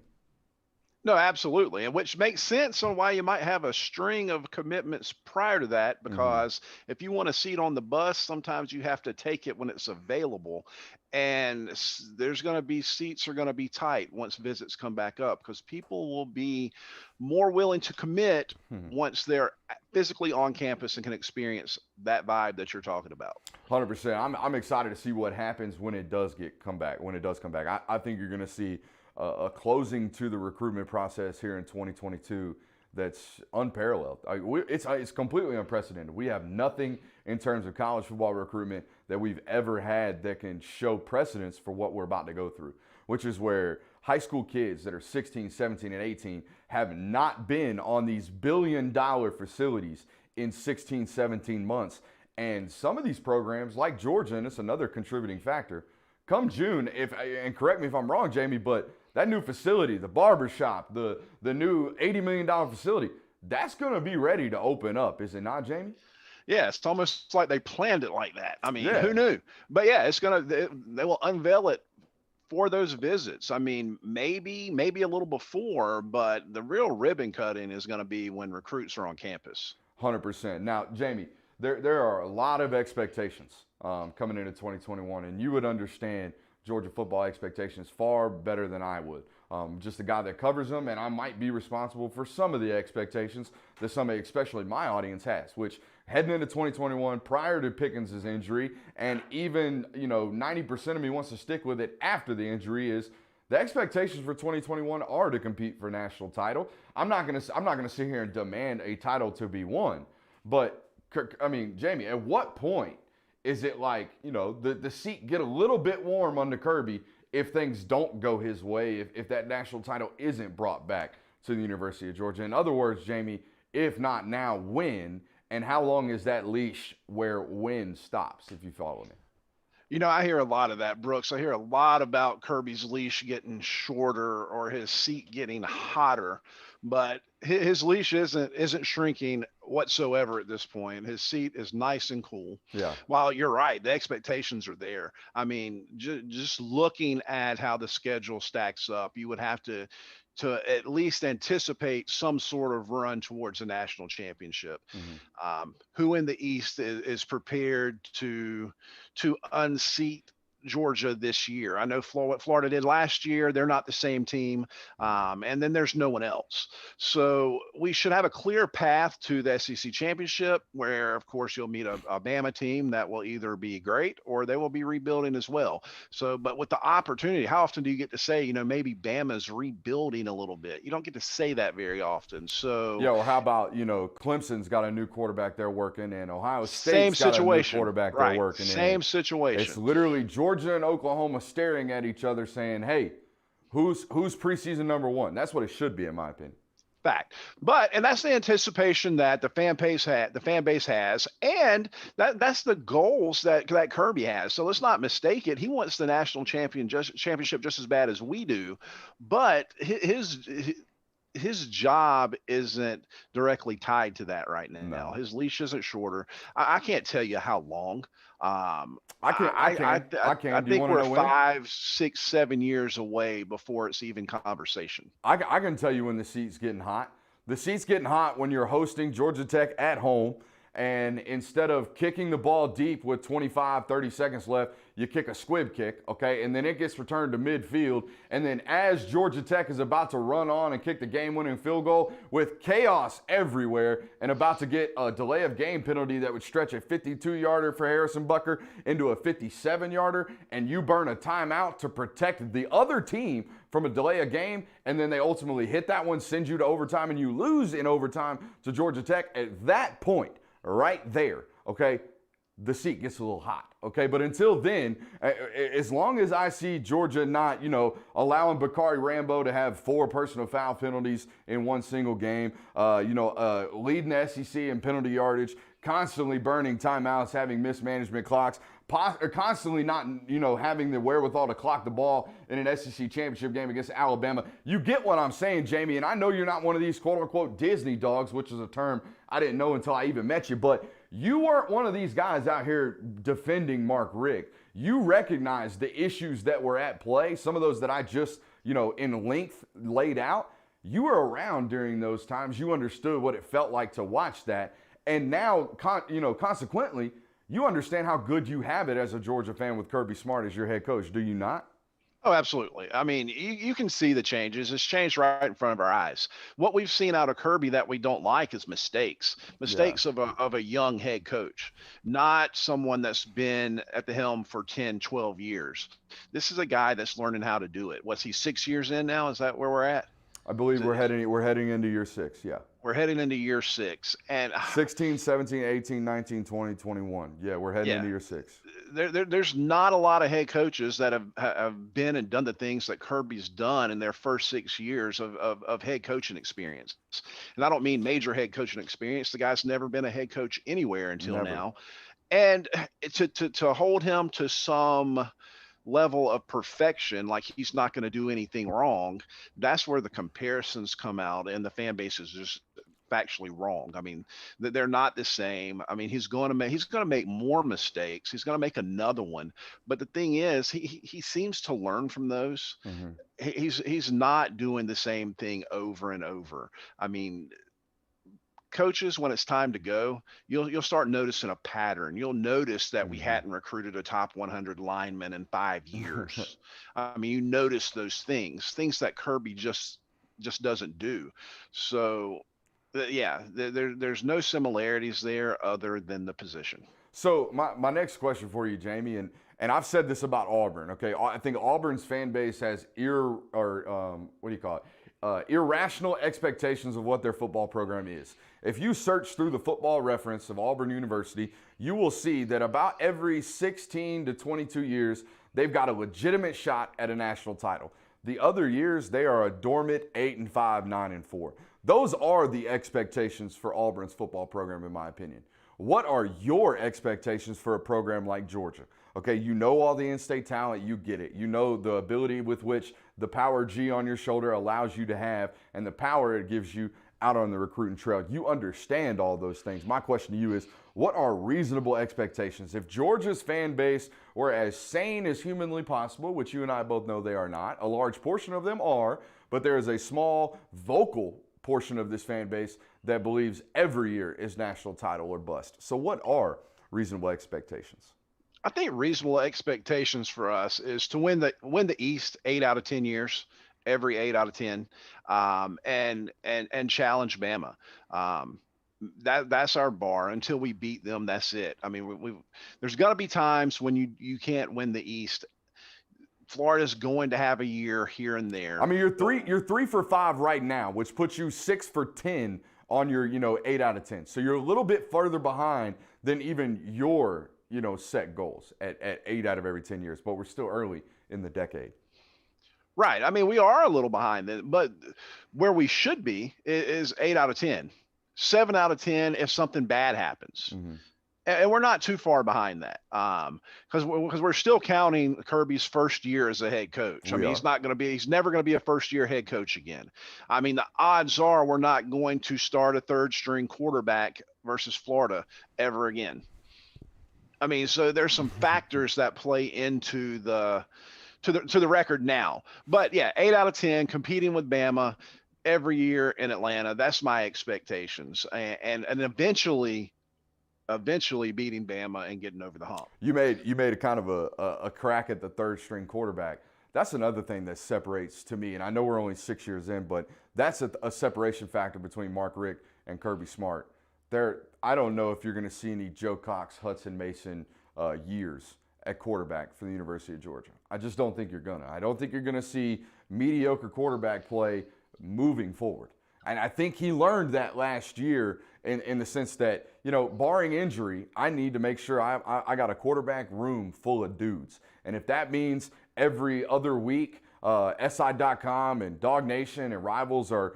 Speaker 3: No, absolutely. And which makes sense on why you might have a string of commitments prior to that,
Speaker 1: Mm-hmm.
Speaker 3: because if you want a seat on the bus, sometimes you have to take it when it's available. And there's going to be seats are going to be tight once visits come back up because people will be more willing to commit once they're physically on campus and can experience that vibe that you're talking about.
Speaker 1: 100%. I'm excited to see what happens when it does come back. When it does come back, I think you're going to see a closing to the recruitment process here in 2022 that's unparalleled. It's completely unprecedented. We have nothing in terms of college football recruitment that we've ever had that can show precedence for what we're about to go through, which is where high school kids that are 16, 17, and 18 have not been on these billion-dollar facilities in 16, 17 months. And some of these programs, like Georgia, and it's another contributing factor, come June, and correct me if I'm wrong, Jamey, but that new facility, the barber shop, the new $80 million facility, that's going to be ready to open up, is it not, Jamey?
Speaker 3: Yeah, it's almost like they planned it like that. I mean,
Speaker 1: Yeah.
Speaker 3: who knew? But yeah, they will unveil it for those visits. I mean, maybe a little before, but the real ribbon cutting is going to be when recruits are on campus.
Speaker 1: 100%. Now, Jamey, there are a lot of expectations coming into 2021, and you would understand Georgia football expectations far better than I would. Just the guy that covers them, and I might be responsible for some of the expectations that somebody, especially my audience, has, which heading into 2021, prior to Pickens' injury, and even 90% of me wants to stick with it after the injury, is the expectations for 2021 are to compete for national title. I'm not gonna sit here and demand a title to be won, but I mean, Jamey, at what point is it like the seat get a little bit warm under Kirby if things don't go his way, if that national title isn't brought back to the University of Georgia? In other words, Jamey, if not now, when? And how long is that leash where when stops, if you follow me?
Speaker 3: I hear a lot of that, Brooks. I hear a lot about Kirby's leash getting shorter or his seat getting hotter, but his leash isn't shrinking whatsoever at this point. His seat is nice and cool.
Speaker 1: Yeah.
Speaker 3: While you're right, the expectations are there. I mean, just looking at how the schedule stacks up, you would have to at least anticipate some sort of run towards a national championship.
Speaker 1: Mm-hmm.
Speaker 3: Who in the East is prepared to unseat Georgia this year. I know what Florida did last year. They're not the same team. And then there's no one else. So we should have a clear path to the SEC championship where, of course, you'll meet a Bama team that will either be great or they will be rebuilding as well. So, but with the opportunity, how often do you get to say, maybe Bama's rebuilding a little bit? You don't get to say that very often. So,
Speaker 1: yeah, or how about, Clemson's got a new quarterback they're working in. Ohio State's got a new quarterback they're working in.
Speaker 3: Same situation.
Speaker 1: It's literally Georgia and Oklahoma staring at each other saying, hey, who's preseason number one? That's what it should be, in my opinion.
Speaker 3: Fact. And that's the anticipation that the fan base has, and that's the goals that Kirby has. So let's not mistake it. He wants the national championship just as bad as we do, but his job isn't directly tied to that right now.
Speaker 1: No.
Speaker 3: His leash isn't shorter. I can't tell you how long.
Speaker 1: I think
Speaker 3: we're 5, 6, 7 years away before it's even conversation.
Speaker 1: I can tell you when the seat's getting hot. The seat's getting hot when you're hosting Georgia Tech at home, and instead of kicking the ball deep with 25, 30 seconds left, you kick a squib kick, okay? And then it gets returned to midfield. And then as Georgia Tech is about to run on and kick the game-winning field goal with chaos everywhere and about to get a delay of game penalty that would stretch a 52-yarder for Harrison Bucker into a 57-yarder, and you burn a timeout to protect the other team from a delay of game, and then they ultimately hit that one, send you to overtime, and you lose in overtime to Georgia Tech. At that point, right there, okay, the seat gets a little hot, okay? But until then, as long as I see Georgia not, allowing Bakari Rambo to have 4 personal foul penalties in one single game, leading the SEC in penalty yardage, constantly burning timeouts, having mismanagement clocks, constantly not, having the wherewithal to clock the ball in an SEC championship game against Alabama. You get what I'm saying, Jamey, and I know you're not one of these quote-unquote Disney dogs, which is a term I didn't know until I even met you, but you weren't one of these guys out here defending Mark Richt. You recognize the issues that were at play, some of those that I just, in length laid out. You were around during those times. You understood what it felt like to watch that. And now, consequently, you understand how good you have it as a Georgia fan with Kirby Smart as your head coach, do you not?
Speaker 3: Oh, absolutely. I mean, you can see the changes. It's changed right in front of our eyes. What we've seen out of Kirby that we don't like is mistakes of a young head coach, not someone that's been at the helm for 10, 12 years. This is a guy that's learning how to do it. What's he, 6 years in now? Is that where we're at?
Speaker 1: I believe we're heading into year 6, yeah.
Speaker 3: We're heading into year 6. And
Speaker 1: 16, 17, 18, 19, 20, 21. Yeah, we're heading into year 6.
Speaker 3: There's not a lot of head coaches that have been and done the things that Kirby's done in their first 6 years of head coaching experience. And I don't mean major head coaching experience. The guy's never been a head coach anywhere until now. And to hold him to some level of perfection, like he's not going to do anything wrong, that's where the comparisons come out, and the fan base is just factually wrong. I mean, they're not the same. I mean, he's going to make more mistakes. He's going to make another one. But the thing is, he seems to learn from those. Mm-hmm. He's not doing the same thing over and over. I mean, coaches, when it's time to go, you'll start noticing a pattern. You'll notice that we hadn't recruited a top 100 lineman in 5 years. I mean, you notice those things that Kirby just doesn't do. So, yeah, there's no similarities there other than the position.
Speaker 1: So my next question for you, Jamey, and I've said this about Auburn. Okay, I think Auburn's fan base has irrational expectations of what their football program is. If you search through the football reference of Auburn University, you will see that about every 16 to 22 years, they've got a legitimate shot at a national title. The other years, they are a dormant 8-5, 9-4. Those are the expectations for Auburn's football program, in my opinion. What are your expectations for a program like Georgia? Okay, you know all the in-state talent, you get it. You know the ability with which the power G on your shoulder allows you to have and the power it gives you out on the recruiting trail. You understand all those things. My question to you is, what are reasonable expectations? If Georgia's fan base were as sane as humanly possible, which you and I both know they are not, a large portion of them are, but there is a small vocal portion of this fan base that believes every year is national title or bust. So what are reasonable expectations?
Speaker 3: I think reasonable expectations for us is to win the East 8 out of 10 years, every 8 out of 10, and challenge Bama. Um, that's our bar. Until we beat them, that's it. I mean, there's got to be times when you can't win the East. Florida's going to have a year here and there.
Speaker 1: I mean, you're 3 for 5 right now, which puts you 6 for 10 on your 8 out of 10. So you're a little bit further behind than even your set goals at 8 out of every 10 years. But we're still early in the decade.
Speaker 3: Right. I mean, we are a little behind that, but where we should be is 8 out of 10, 7 out of 10 if something bad happens.
Speaker 1: Mm-hmm.
Speaker 3: And we're not too far behind that, because we're still counting Kirby's first year as a head coach. I mean, he's never going to be a first-year head coach again. I mean, the odds are we're not going to start a third-string quarterback versus Florida ever again. I mean, so there's some factors that play into the record now. But yeah, 8 out of 10 competing with Bama every year in Atlanta. That's my expectations, and eventually beating Bama and getting over the hump.
Speaker 1: You made a kind of a crack at the third string quarterback. That's another thing that separates to me, and I know we're only 6 years in, but that's a separation factor between Mark Richt and Kirby Smart. I don't know if you're going to see any Joe Cox, Hudson Mason years at quarterback for the University of Georgia. I just don't think you're gonna. I don't think you're gonna see mediocre quarterback play moving forward. And I think he learned that last year in the sense that, barring injury, I need to make sure I got a quarterback room full of dudes. And if that means every other week, SI.com and Dog Nation and Rivals are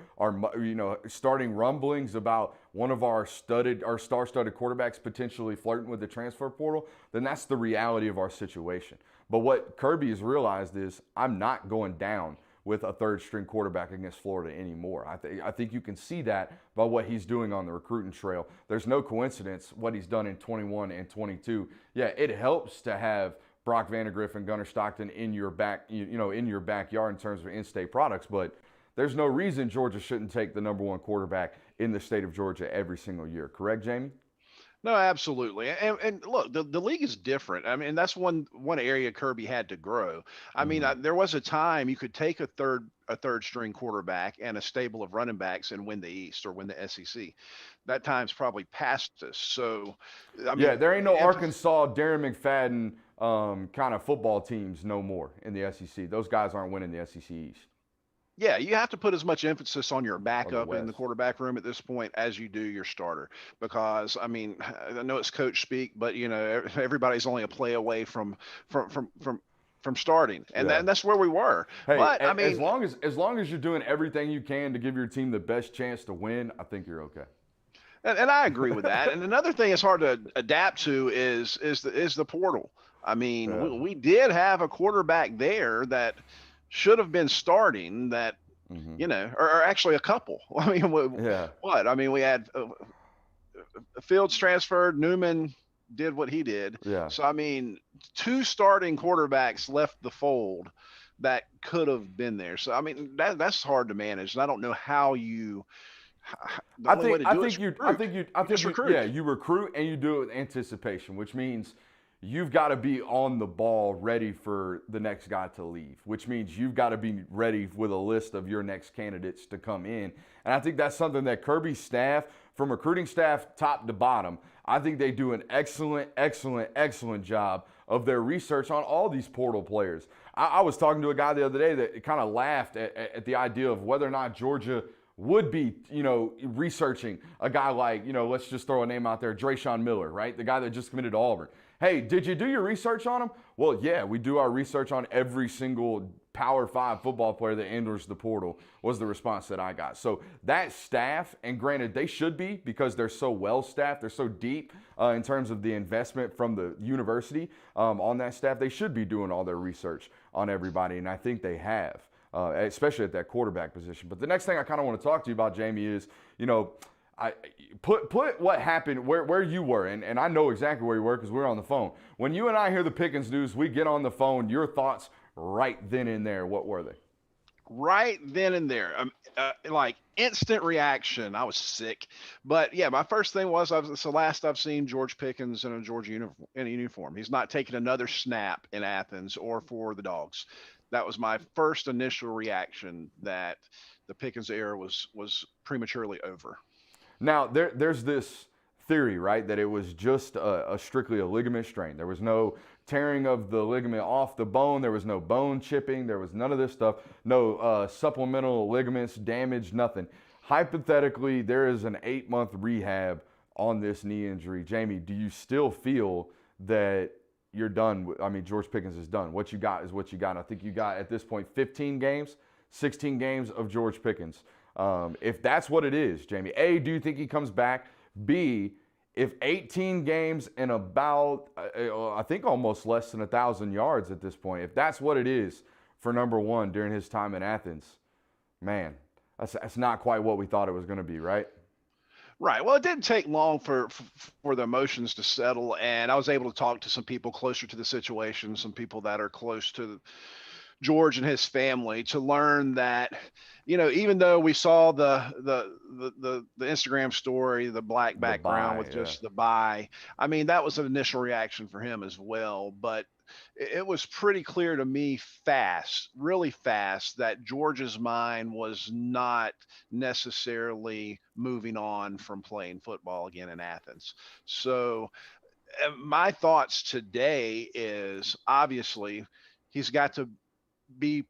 Speaker 1: starting rumblings about one of our star-studded quarterbacks potentially flirting with the transfer portal, then that's the reality of our situation. But what Kirby has realized is I'm not going down with a third-string quarterback against Florida anymore. I think you can see that by what he's doing on the recruiting trail. There's no coincidence what he's done in 21 and 22. Yeah, it helps to have Brock Vandegrift and Gunnar Stockton in your backyard in terms of in-state products, but there's no reason Georgia shouldn't take the number one quarterback in the state of Georgia every single year. Correct, Jamey?
Speaker 3: No, absolutely. And look, the league is different. I mean, that's one area Kirby had to grow. I mean, there was a time you could take a third string quarterback and a stable of running backs and win the East or win the SEC. That time's probably past us. So, I mean,
Speaker 1: there ain't no Arkansas, Darren McFadden kind of football teams no more in the SEC. Those guys aren't winning the SEC East.
Speaker 3: Yeah, you have to put as much emphasis on your backup in the quarterback room at this point as you do your starter, because I mean, I know it's coach speak, but everybody's only a play away from starting, and that's where we were.
Speaker 1: Hey,
Speaker 3: but I mean,
Speaker 1: as long as you're doing everything you can to give your team the best chance to win, I think you're okay.
Speaker 3: And I agree with that. And another thing it's hard to adapt to is the portal. I mean, we did have a quarterback there that should have been starting that, or actually a couple. I mean, what? I mean, we had Fields transferred, Newman did what he did.
Speaker 1: Yeah.
Speaker 3: So, I mean, 2 starting quarterbacks left the fold that could have been there. So, I mean, that's hard to manage. And I don't know how you –
Speaker 1: I think you recruit and you do it with anticipation, which means – you've got to be on the ball ready for the next guy to leave, which means you've got to be ready with a list of your next candidates to come in. And I think that's something that Kirby's staff, from recruiting staff top to bottom, I think they do an excellent job of their research on all these portal players. I was talking to a guy the other day that kind of laughed at the idea of whether or not Georgia would be, researching a guy like, let's just throw a name out there, Drayshawn Miller, right? The guy that just committed to Auburn. Hey, did you do your research on him? Well, yeah, we do our research on every single Power 5 football player that enters the portal, was the response that I got. So that staff, and granted, they should be because they're so well-staffed, they're so deep in terms of the investment from the university on that staff, they should be doing all their research on everybody, and I think they have. Especially at that quarterback position. But the next thing I kind of want to talk to you about, Jamey, is, I put what happened where you were, and I know exactly where you were because we were on the phone. When you and I hear the Pickens news, we get on the phone. Your thoughts right then and there, what were they?
Speaker 3: right then and there. Like instant reaction. I was sick, but yeah, my first thing was it's the last I've seen George Pickens in a Georgia uniform. He's not taking another snap in Athens or for the Dogs. That was my first initial reaction, that the Pickens era was prematurely over.
Speaker 1: Now, there's this theory, right, that it was just strictly a ligament strain. There was no tearing of the ligament off the bone. There was no bone chipping. There was none of this stuff. No supplemental ligaments damaged, nothing. Hypothetically, there is an 8-month rehab on this knee injury. Jamey, do you still feel that you're done? I mean, George Pickens is done. What you got is what you got. I think you got, at this point, 15 games, 16 games of George Pickens. If that's what it is, Jamey, A, do you think he comes back? B, if 18 games and about, I think almost less than 1,000 yards at this point, if that's what it is for number one during his time in Athens, man, that's not quite what we thought it was going to be, right?
Speaker 3: Right. Well, it didn't take long for the emotions to settle, and I was able to talk to some people closer to the situation, some people that are close to George and his family, to learn that, even though we saw the Instagram story, the black background with just the bye, I mean, that was an initial reaction for him as well. But it was pretty clear to me really fast, that George's mind was not necessarily moving on from playing football again in Athens. So my thoughts today is, obviously he's got to be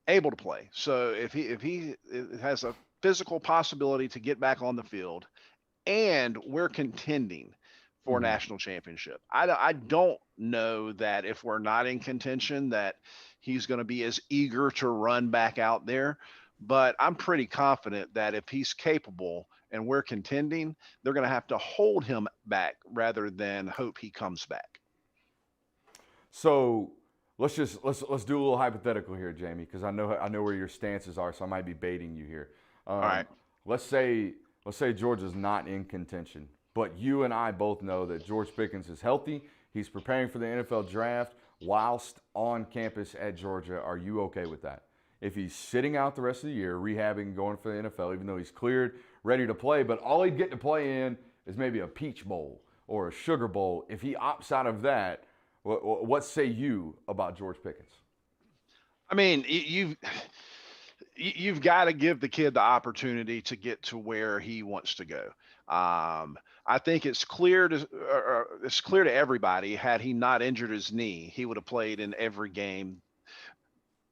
Speaker 3: able to play. So if he has a physical possibility to get back on the field, and we're contending for a national championship, I don't know that if we're not in contention that he's going to be as eager to run back out there. But I'm pretty confident that if he's capable and we're contending, they're going to have to hold him back rather than hope he comes back.
Speaker 1: So let's do a little hypothetical here, Jamey, because I know where your stances are, so I might be baiting you here.
Speaker 3: All right.
Speaker 1: Let's say George is not in contention, but you and I both know that George Pickens is healthy. He's preparing for the NFL draft whilst on campus at Georgia. Are you okay with that? If he's sitting out the rest of the year, rehabbing, going for the NFL, even though he's cleared, ready to play, but all he'd get to play in is maybe a Peach Bowl or a Sugar Bowl. If he opts out of that, what say you about George Pickens?
Speaker 3: I mean, you've got to give the kid the opportunity to get to where he wants to go. I think it's clear to everybody, had he not injured his knee, he would have played in every game,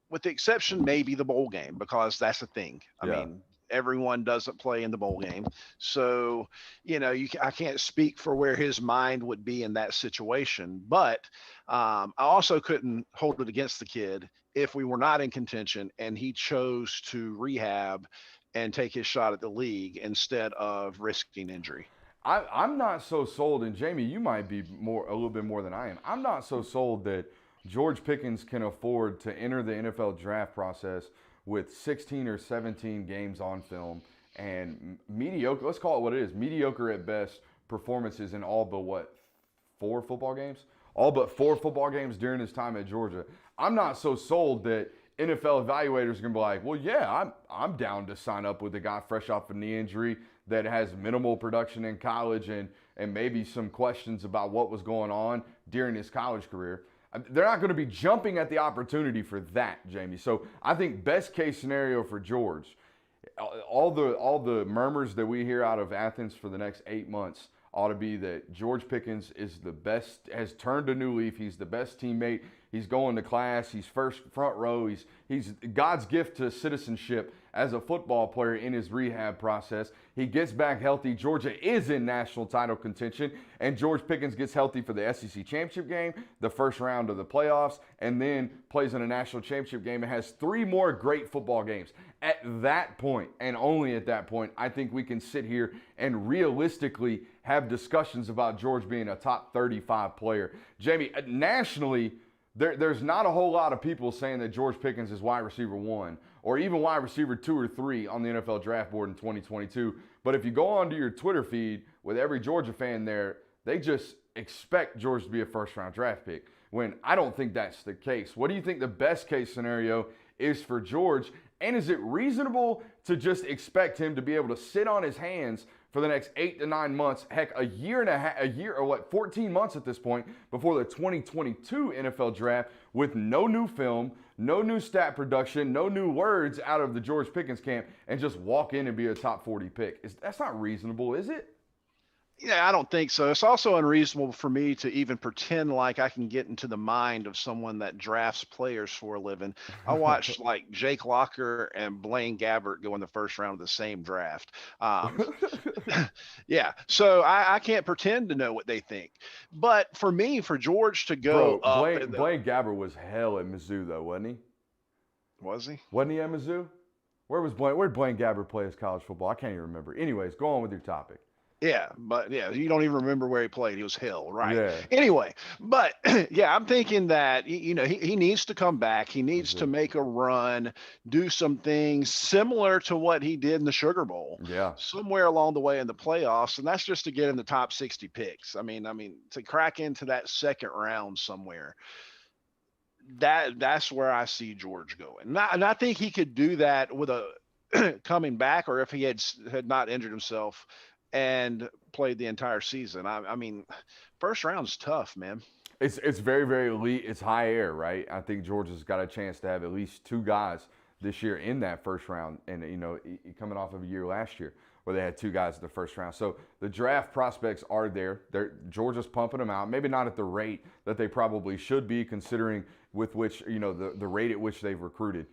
Speaker 3: with the exception maybe the bowl game, because that's the thing. I mean, everyone doesn't play in the bowl game. So, I can't speak for where his mind would be in that situation. But I also couldn't hold it against the kid if we were not in contention and he chose to rehab and take his shot at the league instead of risking injury.
Speaker 1: I'm not so sold, and Jamey, you might be a little bit more than I am. I'm not so sold that George Pickens can afford to enter the NFL draft process with 16 or 17 games on film and mediocre, let's call it what it is, mediocre at best performances in all but 4 football games? All but 4 football games during his time at Georgia. I'm not so sold that NFL evaluators are going to be like, well, yeah, I'm down to sign up with a guy fresh off a knee injury that has minimal production in college and maybe some questions about what was going on during his college career. They're not going to be jumping at the opportunity for that, Jamey. So I think best case scenario for George, all the murmurs that we hear out of Athens for the next 8 months ought to be that George Pickens is the best, has turned a new leaf. He's the best teammate. He's going to class. He's front row. He's God's gift to citizenship as a football player in his rehab process. He gets back healthy. Georgia is in national title contention, and George Pickens gets healthy for the SEC championship game, the first round of the playoffs, and then plays in a national championship game and has 3 more great football games. At that point, and only at that point, I think we can sit here and realistically have discussions about George being a top 35 player. Jamey, nationally, there's not a whole lot of people saying that George Pickens is wide receiver 1 or even wide receiver 2 or 3 on the NFL draft board in 2022. But if you go onto your Twitter feed with every Georgia fan there, they just expect George to be a first-round draft pick, when I don't think that's the case. What do you think the best case scenario is for George? And is it reasonable to just expect him to be able to sit on his hands for the next 8 to 9 months, heck, a year or 14 months at this point before the 2022 NFL draft with no new film, no new stat production, no new words out of the George Pickens camp, and just walk in and be a top 40 pick? That's not reasonable, is it?
Speaker 3: Yeah, I don't think so. It's also unreasonable for me to even pretend like I can get into the mind of someone that drafts players for a living. I watched like Jake Locker and Blaine Gabbert go in the first round of the same draft. Yeah, so I can't pretend to know what they think. But for me, for George to go
Speaker 1: Blaine Gabbert was hell at Mizzou, though, wasn't he?
Speaker 3: Was he?
Speaker 1: Wasn't he at Mizzou? Where did Blaine Gabbert play his college football? I can't even remember. Anyways, go on with your topic.
Speaker 3: Yeah, but yeah, you don't even remember where he played. He was hell, right?
Speaker 1: Yeah.
Speaker 3: Anyway, but yeah, I'm thinking that he needs to come back. He needs to make a run, do some things similar to what he did in the Sugar Bowl.
Speaker 1: Yeah.
Speaker 3: Somewhere along the way in the playoffs, and that's just to get in the top 60 picks. I mean, to crack into that second round somewhere. That's where I see George going. And I think he could do that with a coming back, or if he had not injured himself and played the entire season. I mean, first round's tough, man.
Speaker 1: It's very, very elite. It's high air, right? I think Georgia's got a chance to have at least 2 guys this year in that first round. And, coming off of a year last year where they had 2 guys in the first round. So the draft prospects are there. Georgia's pumping them out. Maybe not at the rate that they probably should be, considering with which, the rate at which they've recruited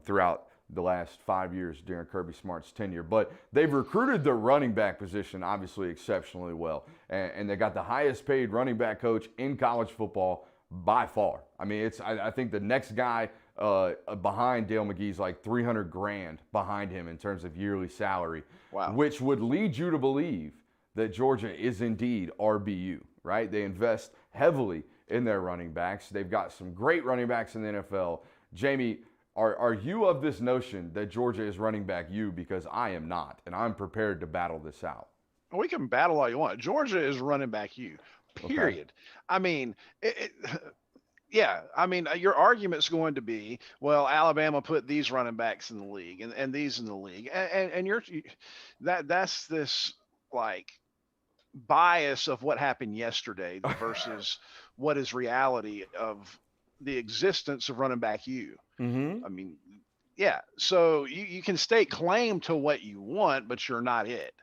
Speaker 1: throughout the last 5 years during Kirby Smart's tenure. But they've recruited the running back position obviously exceptionally well. And they got the highest paid running back coach in college football by far. I mean, I think the next guy behind Dale McGee's like $300,000 behind him in terms of yearly salary.
Speaker 3: Wow.
Speaker 1: Which would lead you to believe that Georgia is indeed RBU, right? They invest heavily in their running backs. They've got some great running backs in the NFL. Jamey, are you of this notion that Georgia is running back you? Because I am not, and I'm prepared to battle this out.
Speaker 3: We can battle all you want. Georgia is running back you, period. Okay. I mean, yeah, I mean, your argument's going to be, well, Alabama put these running backs in the league and these in the league. And that's this like bias of what happened yesterday versus what is reality of the existence of running back you.
Speaker 1: Mm-hmm.
Speaker 3: I mean, yeah. So you can stake claim to what you want, but you're not it.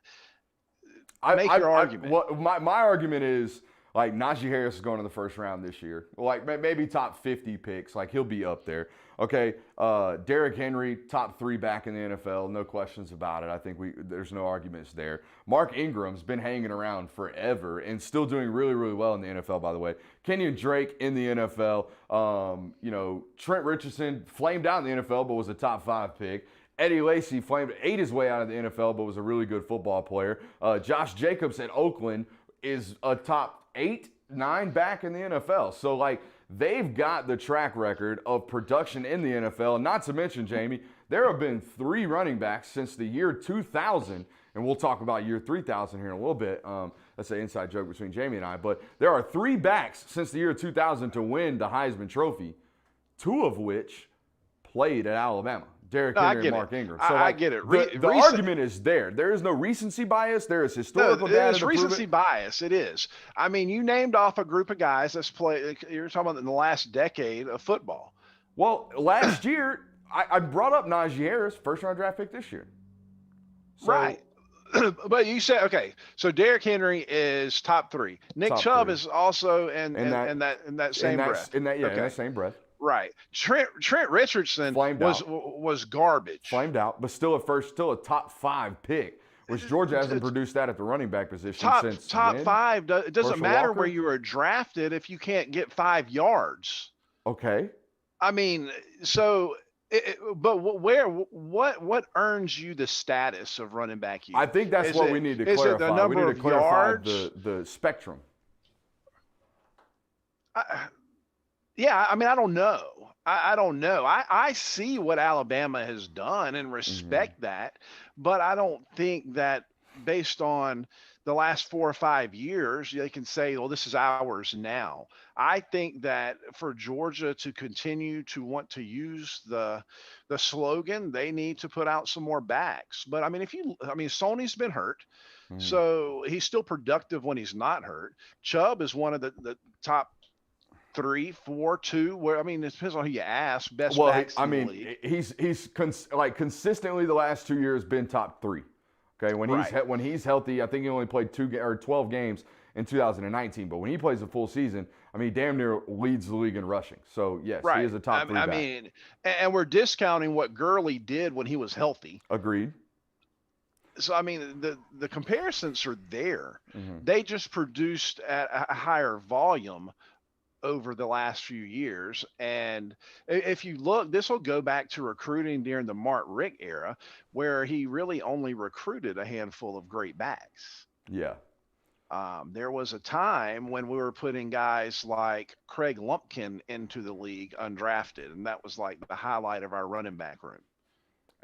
Speaker 3: Make your argument.
Speaker 1: My argument is, like, Najee Harris is going in the first round this year. Like, maybe top 50 picks. Like, he'll be up there. Okay, Derrick Henry, top 3 back in the NFL. No questions about it. I think there's no arguments there. Mark Ingram's been hanging around forever and still doing really, really well in the NFL, by the way. Kenyon Drake in the NFL. Trent Richardson flamed out in the NFL but was a top 5 pick. Eddie Lacy ate his way out of the NFL but was a really good football player. Josh Jacobs at Oakland is a top 8, 9 back in the NFL. So, like, they've got the track record of production in the NFL. Not to mention, Jamey, there have been 3 running backs since the year 2000, and we'll talk about year 3000 here in a little bit. That's an inside joke between Jamey and I. But there are 3 backs since the year 2000 to win the Heisman Trophy, 2 of which played at Alabama. Derrick Henry and Mark Ingram. So
Speaker 3: I get it.
Speaker 1: The argument is there. There is no recency bias. There is historical data.
Speaker 3: There's recency bias. It is. I mean, you named off a group of guys that's played. You're talking about in the last decade of football.
Speaker 1: Well, last year, I brought up Najee Harris, first-round draft pick this year. So,
Speaker 3: right. But you said, okay, so Derrick Henry is top 3. Nick Chubb is also in that same breath.
Speaker 1: In that same breath.
Speaker 3: Right. Trent Richardson was garbage.
Speaker 1: Flamed out, but still a top 5 pick, which Georgia hasn't produced that at the running back position since.
Speaker 3: Top 5. It doesn't matter where you were drafted if you can't get 5 yards.
Speaker 1: Okay.
Speaker 3: I mean, so, but what earns you the status of running back?
Speaker 1: I think that's what we need to clarify.
Speaker 3: Is it the number of yards?
Speaker 1: The spectrum.
Speaker 3: Yeah, I mean, I don't know. I don't know. I see what Alabama has done and respect that, but I don't think that based on the last 4 or 5 years, they can say, well, this is ours now. I think that for Georgia to continue to want to use the slogan, they need to put out some more backs. But I mean, Sony's been hurt,
Speaker 1: Mhm.
Speaker 3: so he's still productive when he's not hurt. Chubb is one of the top three, four, two. Where I mean, it depends on who you ask. Best
Speaker 1: Well,
Speaker 3: backs
Speaker 1: I
Speaker 3: in the
Speaker 1: mean,
Speaker 3: league.
Speaker 1: like consistently the last 2 years been top three. Okay,
Speaker 3: Right.
Speaker 1: when he's healthy, I think he only played 12 games in 2019. But when he plays a full season, I mean, he damn near leads the league in rushing. So yes, he
Speaker 3: Right.
Speaker 1: is a top three
Speaker 3: I
Speaker 1: back.
Speaker 3: mean, and we're discounting what Gurley did when he was healthy.
Speaker 1: Agreed.
Speaker 3: So I mean, the comparisons are there.
Speaker 1: Hmm.
Speaker 3: They just produced at a higher volume over the last few years. And if you look, this will go back to recruiting during the Mark Richt era, where he really only recruited a handful of great backs.
Speaker 1: Yeah.
Speaker 3: There was a time when we were putting guys like Craig Lumpkin into the league undrafted, and that was like the highlight of our running back room.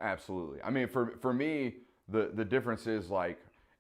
Speaker 1: Absolutely. I mean, for me, the difference is like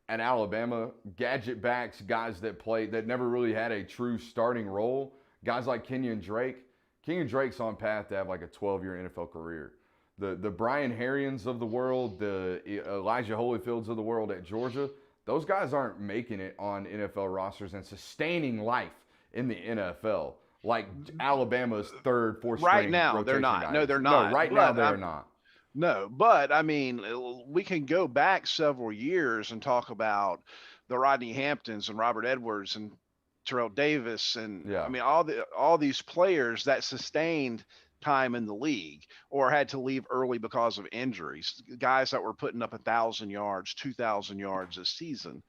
Speaker 1: at Alabama, gadget backs, guys that never really had a true starting role. Guys like Kenyon Drake. Kenyon Drake's on path to have like a 12-year NFL career. The Brian Harrions of the world, the Elijah Holyfields of the world at Georgia, those guys aren't making it on NFL rosters and sustaining life in the NFL like Alabama's third, fourth
Speaker 3: Right
Speaker 1: string
Speaker 3: now, they're
Speaker 1: rotation
Speaker 3: not.
Speaker 1: guys.
Speaker 3: No, they're
Speaker 1: No,
Speaker 3: not.
Speaker 1: right now
Speaker 3: But
Speaker 1: they're not.
Speaker 3: no, but I mean, we can go back several years and talk about the Rodney Hamptons and Robert Edwards and Terrell Davis, and I
Speaker 1: Yeah.
Speaker 3: mean all these players that sustained time in the league or had to leave early because of injuries. Guys that were putting up 1,000 yards, 2,000 yards a season,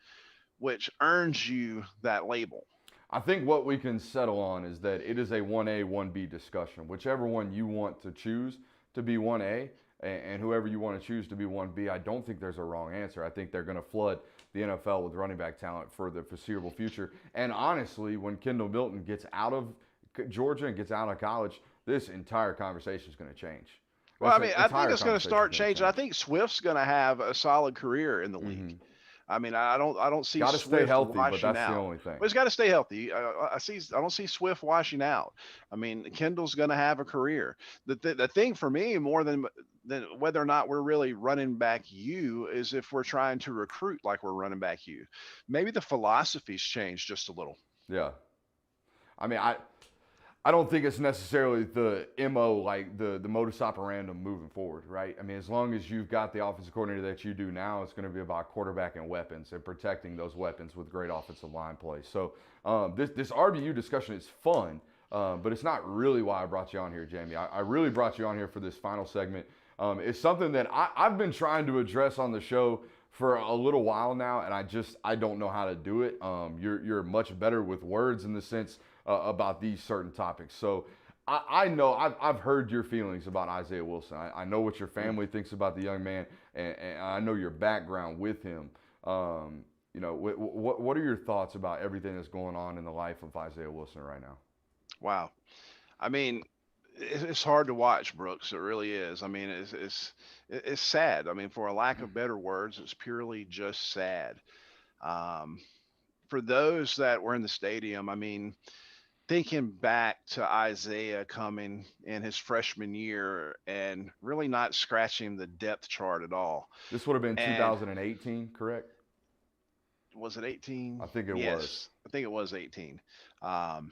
Speaker 3: which earns you that label.
Speaker 1: I think what we can settle on is that it is a 1A, 1B discussion. Whichever one you want to choose to be 1A and whoever you want to choose to be 1B, I don't think there's a wrong answer. I think they're going to flood the NFL with running back talent for the foreseeable future. And honestly, when Kendall Milton gets out of Georgia and gets out of college, this entire conversation is going to change.
Speaker 3: Well, I
Speaker 1: This
Speaker 3: mean, I think
Speaker 1: entire
Speaker 3: it's going to
Speaker 1: conversation
Speaker 3: start
Speaker 1: is going to
Speaker 3: changing. I
Speaker 1: change.
Speaker 3: think Swift's going to have a solid career in the league.
Speaker 1: Mm-hmm.
Speaker 3: I mean, I don't see
Speaker 1: Got to stay
Speaker 3: Swift
Speaker 1: healthy, but
Speaker 3: washing
Speaker 1: that's the
Speaker 3: out.
Speaker 1: only thing.
Speaker 3: But he's got to stay healthy. I don't see Swift washing out. I mean, Kendall's going to have a career. The thing for me more than whether or not we're really running back you is if we're trying to recruit like we're running back you. Maybe the philosophy's changed just a little.
Speaker 1: Yeah. I mean, I don't think it's necessarily the MO, like the modus operandi moving forward, right? I mean, as long as you've got the offensive coordinator that you do now, it's going to be about quarterback and weapons and protecting those weapons with great offensive line play. So this RBU discussion is fun, but it's not really why I brought you on here, Jamey. I really brought you on here for this final segment. It's something that I've been trying to address on the show for a little while now, and I don't know how to do it. You're much better with words in the sense about these certain topics. So I know I've heard your feelings about Isaiah Wilson. I know what your family thinks about the young man, and I know your background with him. You know, what are your thoughts about everything that's going on in the life of Isaiah Wilson right now?
Speaker 3: Wow. I mean, it's hard to watch, Brooks. It really is. I mean, it's sad. I mean, for a lack of better words, it's purely just sad. Um, for those that were in the stadium, I mean, thinking back to Isaiah coming in his freshman year and really not scratching the depth chart at all.
Speaker 1: This would have been
Speaker 3: And
Speaker 1: 2018, correct?
Speaker 3: was it 18?
Speaker 1: I think it was.
Speaker 3: Yes, I think it was 18. Um,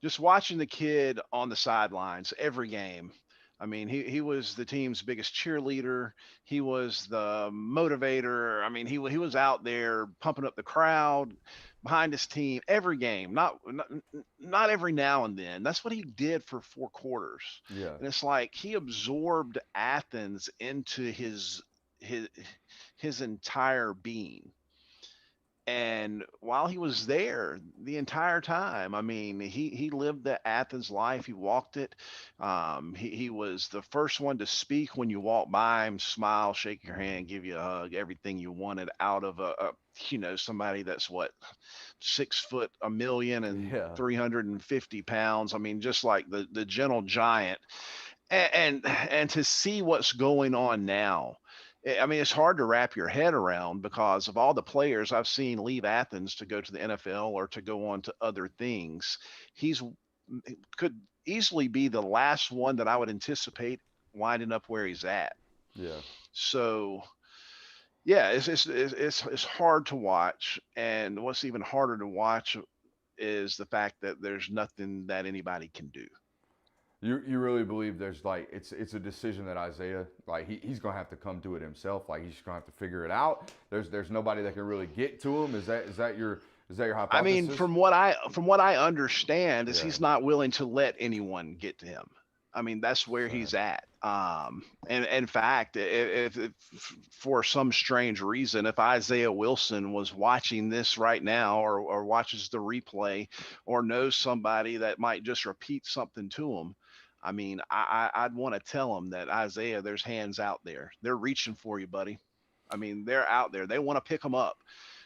Speaker 3: just watching the kid on the sidelines every game. I mean, he was the team's biggest cheerleader. He was the motivator. I mean, he was out there pumping up the crowd behind his team every game. Not every now and then. That's what he did for 4 quarters.
Speaker 1: Yeah.
Speaker 3: And it's like he absorbed Athens into his his entire being. And while he was there the entire time, I mean, he lived the Athens life. He walked it. He was the first one to speak when you walk by him, smile, shake your hand, give you a hug, everything you wanted out of somebody that's what, 6 foot, a million and
Speaker 1: Yeah.
Speaker 3: 350 pounds. I mean, just like the gentle giant. And to see what's going on now I mean, it's hard to wrap your head around because of all the players I've seen leave Athens to go to the NFL or to go on to other things. He's could easily be the last one that I would anticipate winding up where he's at.
Speaker 1: Yeah.
Speaker 3: So yeah, it's hard to watch, and what's even harder to watch is the fact that there's nothing that anybody can do.
Speaker 1: You really believe there's like it's a decision that Isaiah like he's gonna have to come to it himself. Like he's gonna have to figure it out. There's nobody that can really get to him. Is that your hypothesis?
Speaker 3: I mean, from what I understand is
Speaker 1: Yeah.
Speaker 3: he's not willing to let anyone get to him. I mean, that's where
Speaker 1: Fair.
Speaker 3: he's at. And in fact, if for some strange reason, if Isaiah Wilson was watching this right now or watches the replay or knows somebody that might just repeat something to him, I mean, I'd want to tell him that Isaiah, there's hands out there. They're reaching for you, buddy. I mean, they're out there. They want to pick them up.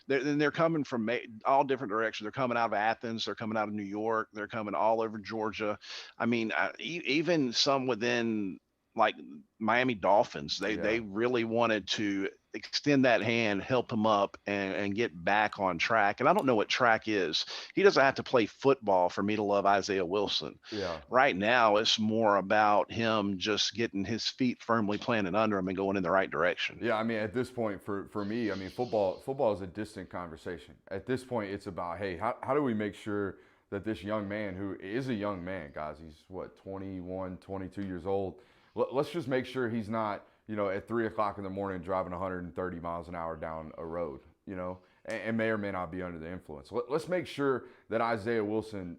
Speaker 3: They're coming from all different directions. They're coming out of Athens. They're coming out of New York. They're coming all over Georgia. I mean, even some within like Miami Dolphins, they
Speaker 1: Yeah.
Speaker 3: really wanted to extend that hand, help him up, and get back on track. And I don't know what track is. He doesn't have to play football for me to love Isaiah Wilson.
Speaker 1: Yeah.
Speaker 3: Right now, it's more about him just getting his feet firmly planted under him and going in the right direction.
Speaker 1: Yeah, I mean, at this point, for me, I mean, football is a distant conversation. At this point, it's about, hey, how do we make sure that this young man, who is a young man, guys, he's what, 21, 22 years old. Let's just make sure he's not, at 3 o'clock in the morning driving 130 miles an hour down a road, and may or may not be under the influence. Let's make sure that Isaiah Wilson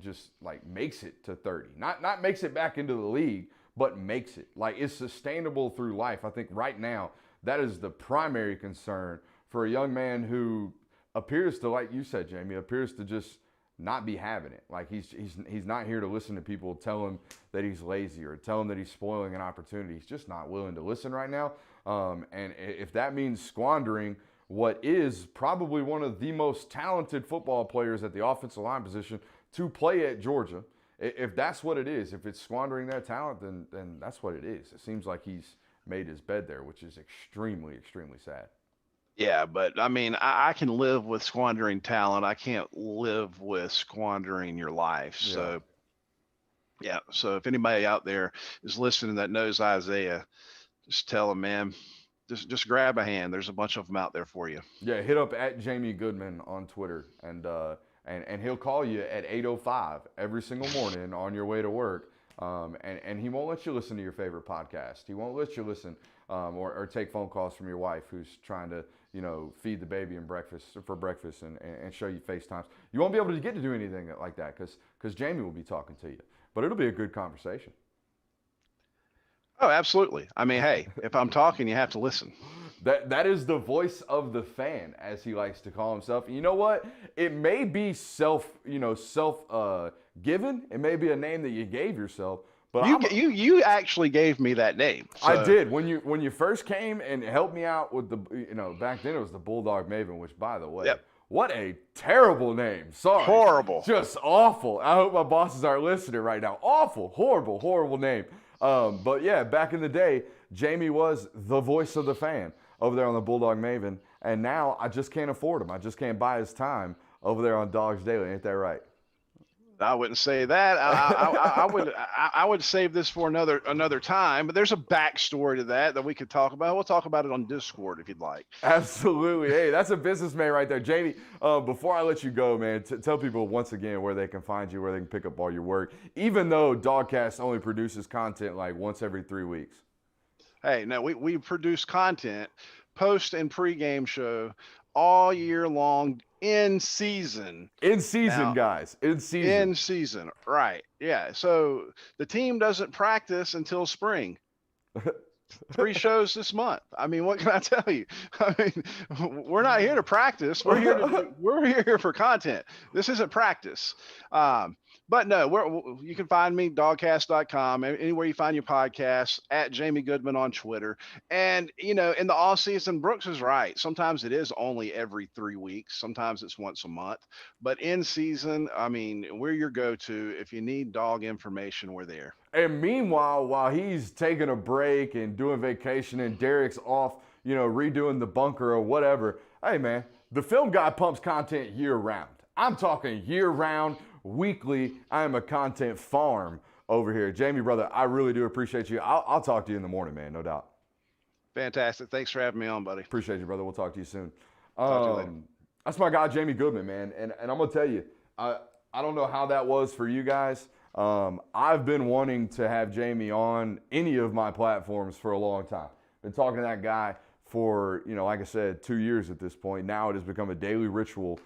Speaker 1: just makes it to 30, not makes it back into the league, but makes it, is sustainable through life. I think right now that is the primary concern for a young man who appears to, like you said, Jamey, appears to just not be having it. Like he's not here to listen to people tell him that he's lazy or tell him that he's spoiling an opportunity. He's just not willing to listen right now. And if that means squandering what is probably one of the most talented football players at the offensive line position to play at Georgia, if that's what it is, if it's squandering that talent, then that's what it is. It seems like he's made his bed there, which is extremely, extremely sad.
Speaker 3: Yeah, but I mean, I can live with squandering talent. I can't live with squandering your life.
Speaker 1: Yeah.
Speaker 3: So, yeah. So if anybody out there is listening that knows Isaiah, just tell them, man, just grab a hand. There's a bunch of them out there for you.
Speaker 1: Yeah, hit up at Jamey Goodman on Twitter, and he'll call you at 8:05 every single morning on your way to work. And he won't let you listen to your favorite podcast. He won't let you listen or take phone calls from your wife who's trying to, feed the baby and for breakfast and show you FaceTimes. You won't be able to get to do anything like that because Jamey will be talking to you. But it'll be a good conversation.
Speaker 3: Oh, absolutely. I mean, hey, if I'm talking, you have to listen.
Speaker 1: That is the voice of the fan, as he likes to call himself. And you know what? It may be self given. It may be a name that you gave yourself. But
Speaker 3: you actually gave me that name. So.
Speaker 1: I did when you first came and helped me out with the back then it was the Bulldog Maven, which by the way,
Speaker 3: Yep.
Speaker 1: What a terrible name. Sorry.
Speaker 3: Horrible.
Speaker 1: Just awful. I hope my bosses aren't listening right now. Awful, horrible, horrible name. But yeah, back in the day, Jamey was the voice of the fan over there on the Bulldog Maven, and now I just can't afford him. I just can't buy his time over there on Dogs Daily. Ain't that right?
Speaker 3: I wouldn't say that. I would save this for another time. But there's a backstory to that we could talk about. We'll talk about it on Discord if you'd like.
Speaker 1: Absolutely. Hey, that's a businessman right there, Jamey. Before I let you go, man, tell people once again where they can find you, where they can pick up all your work. Even though Dogcast only produces content like once every 3 weeks.
Speaker 3: Hey, no, we produce content, post and pregame show all year long. In season,
Speaker 1: now, guys. In
Speaker 3: season, right? Yeah. So the team doesn't practice until spring. 3 shows this month. I mean, what can I tell you? I mean, we're not here to practice. We're here for content. This isn't practice. But no, you can find me dogcast.com, anywhere you find your podcasts, at Jamey Goodman on Twitter. And, in the off season, Brooks is right. Sometimes it is only every 3 weeks. Sometimes it's once a month. But in season, I mean, we're your go-to. If you need dog information, we're there.
Speaker 1: And meanwhile, while he's taking a break and doing vacation and Derek's off, redoing the bunker or whatever, hey man, the film guy pumps content year round. I'm talking year round, weekly. I am a content farm over here. Jamey, brother, I really do appreciate you. I'll talk to you in the morning, man, no doubt.
Speaker 3: Fantastic. Thanks for having me on, buddy.
Speaker 1: Appreciate you, brother. We'll talk to you soon.
Speaker 3: Talk to you later.
Speaker 1: That's my guy, Jamey Goodman, man. And I'm going to tell you, I don't know how that was for you guys. I've been wanting to have Jamey on any of my platforms for a long time. Been talking to that guy for, like I said, 2 years at this point. Now it has become a daily ritual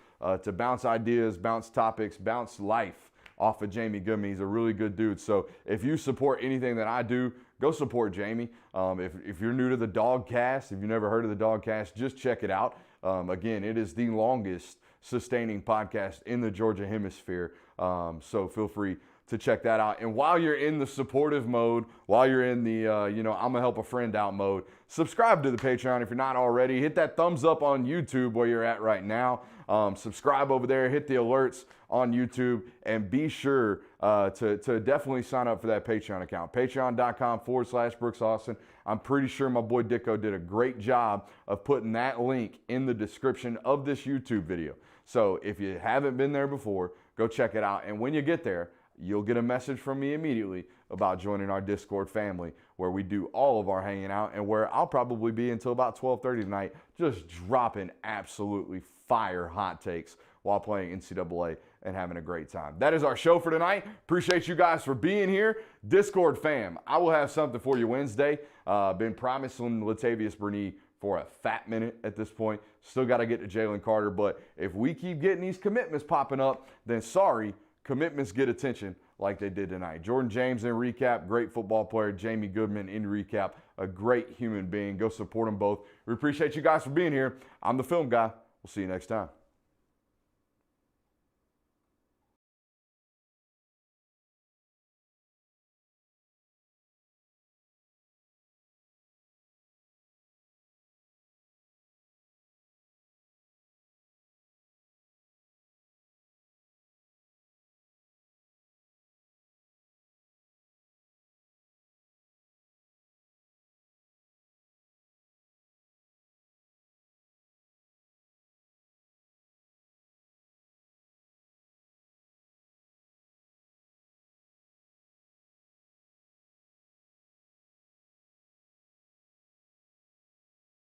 Speaker 1: to bounce ideas, bounce topics, bounce life off of Jamey Goodman. He's a really good dude. So if you support anything that I do, go support Jamey. If you're new to the Dogcast, if you've never heard of the Dogcast, just check it out. Again, it is the longest sustaining podcast in the Georgia hemisphere. So feel free to check that out. And while you're in the supportive mode, while you're in the, I'm going to help a friend out mode, subscribe to the Patreon if you're not already. Hit that thumbs up on YouTube where you're at right now. Subscribe over there, hit the alerts on YouTube, and be sure to definitely sign up for that Patreon account. Patreon.com/Brooks Austin. I'm pretty sure my boy Dicko did a great job of putting that link in the description of this YouTube video. So if you haven't been there before, go check it out. And when you get there, you'll get a message from me immediately about joining our Discord family, where we do all of our hanging out and where I'll probably be until about 12:30 tonight, just dropping absolutely fire hot takes while playing NCAA and having a great time. That is our show for tonight. Appreciate you guys for being here. Discord fam, I will have something for you Wednesday. Been promising Latavius Bernee for a fat minute at this point. Still got to get to Jalen Carter, but if we keep getting these commitments popping up, then sorry, commitments get attention like they did tonight. Jordan James in recap, great football player. Jamey Goodman in recap, a great human being. Go support them both. We appreciate you guys for being here. I'm the film guy. We'll see you next time.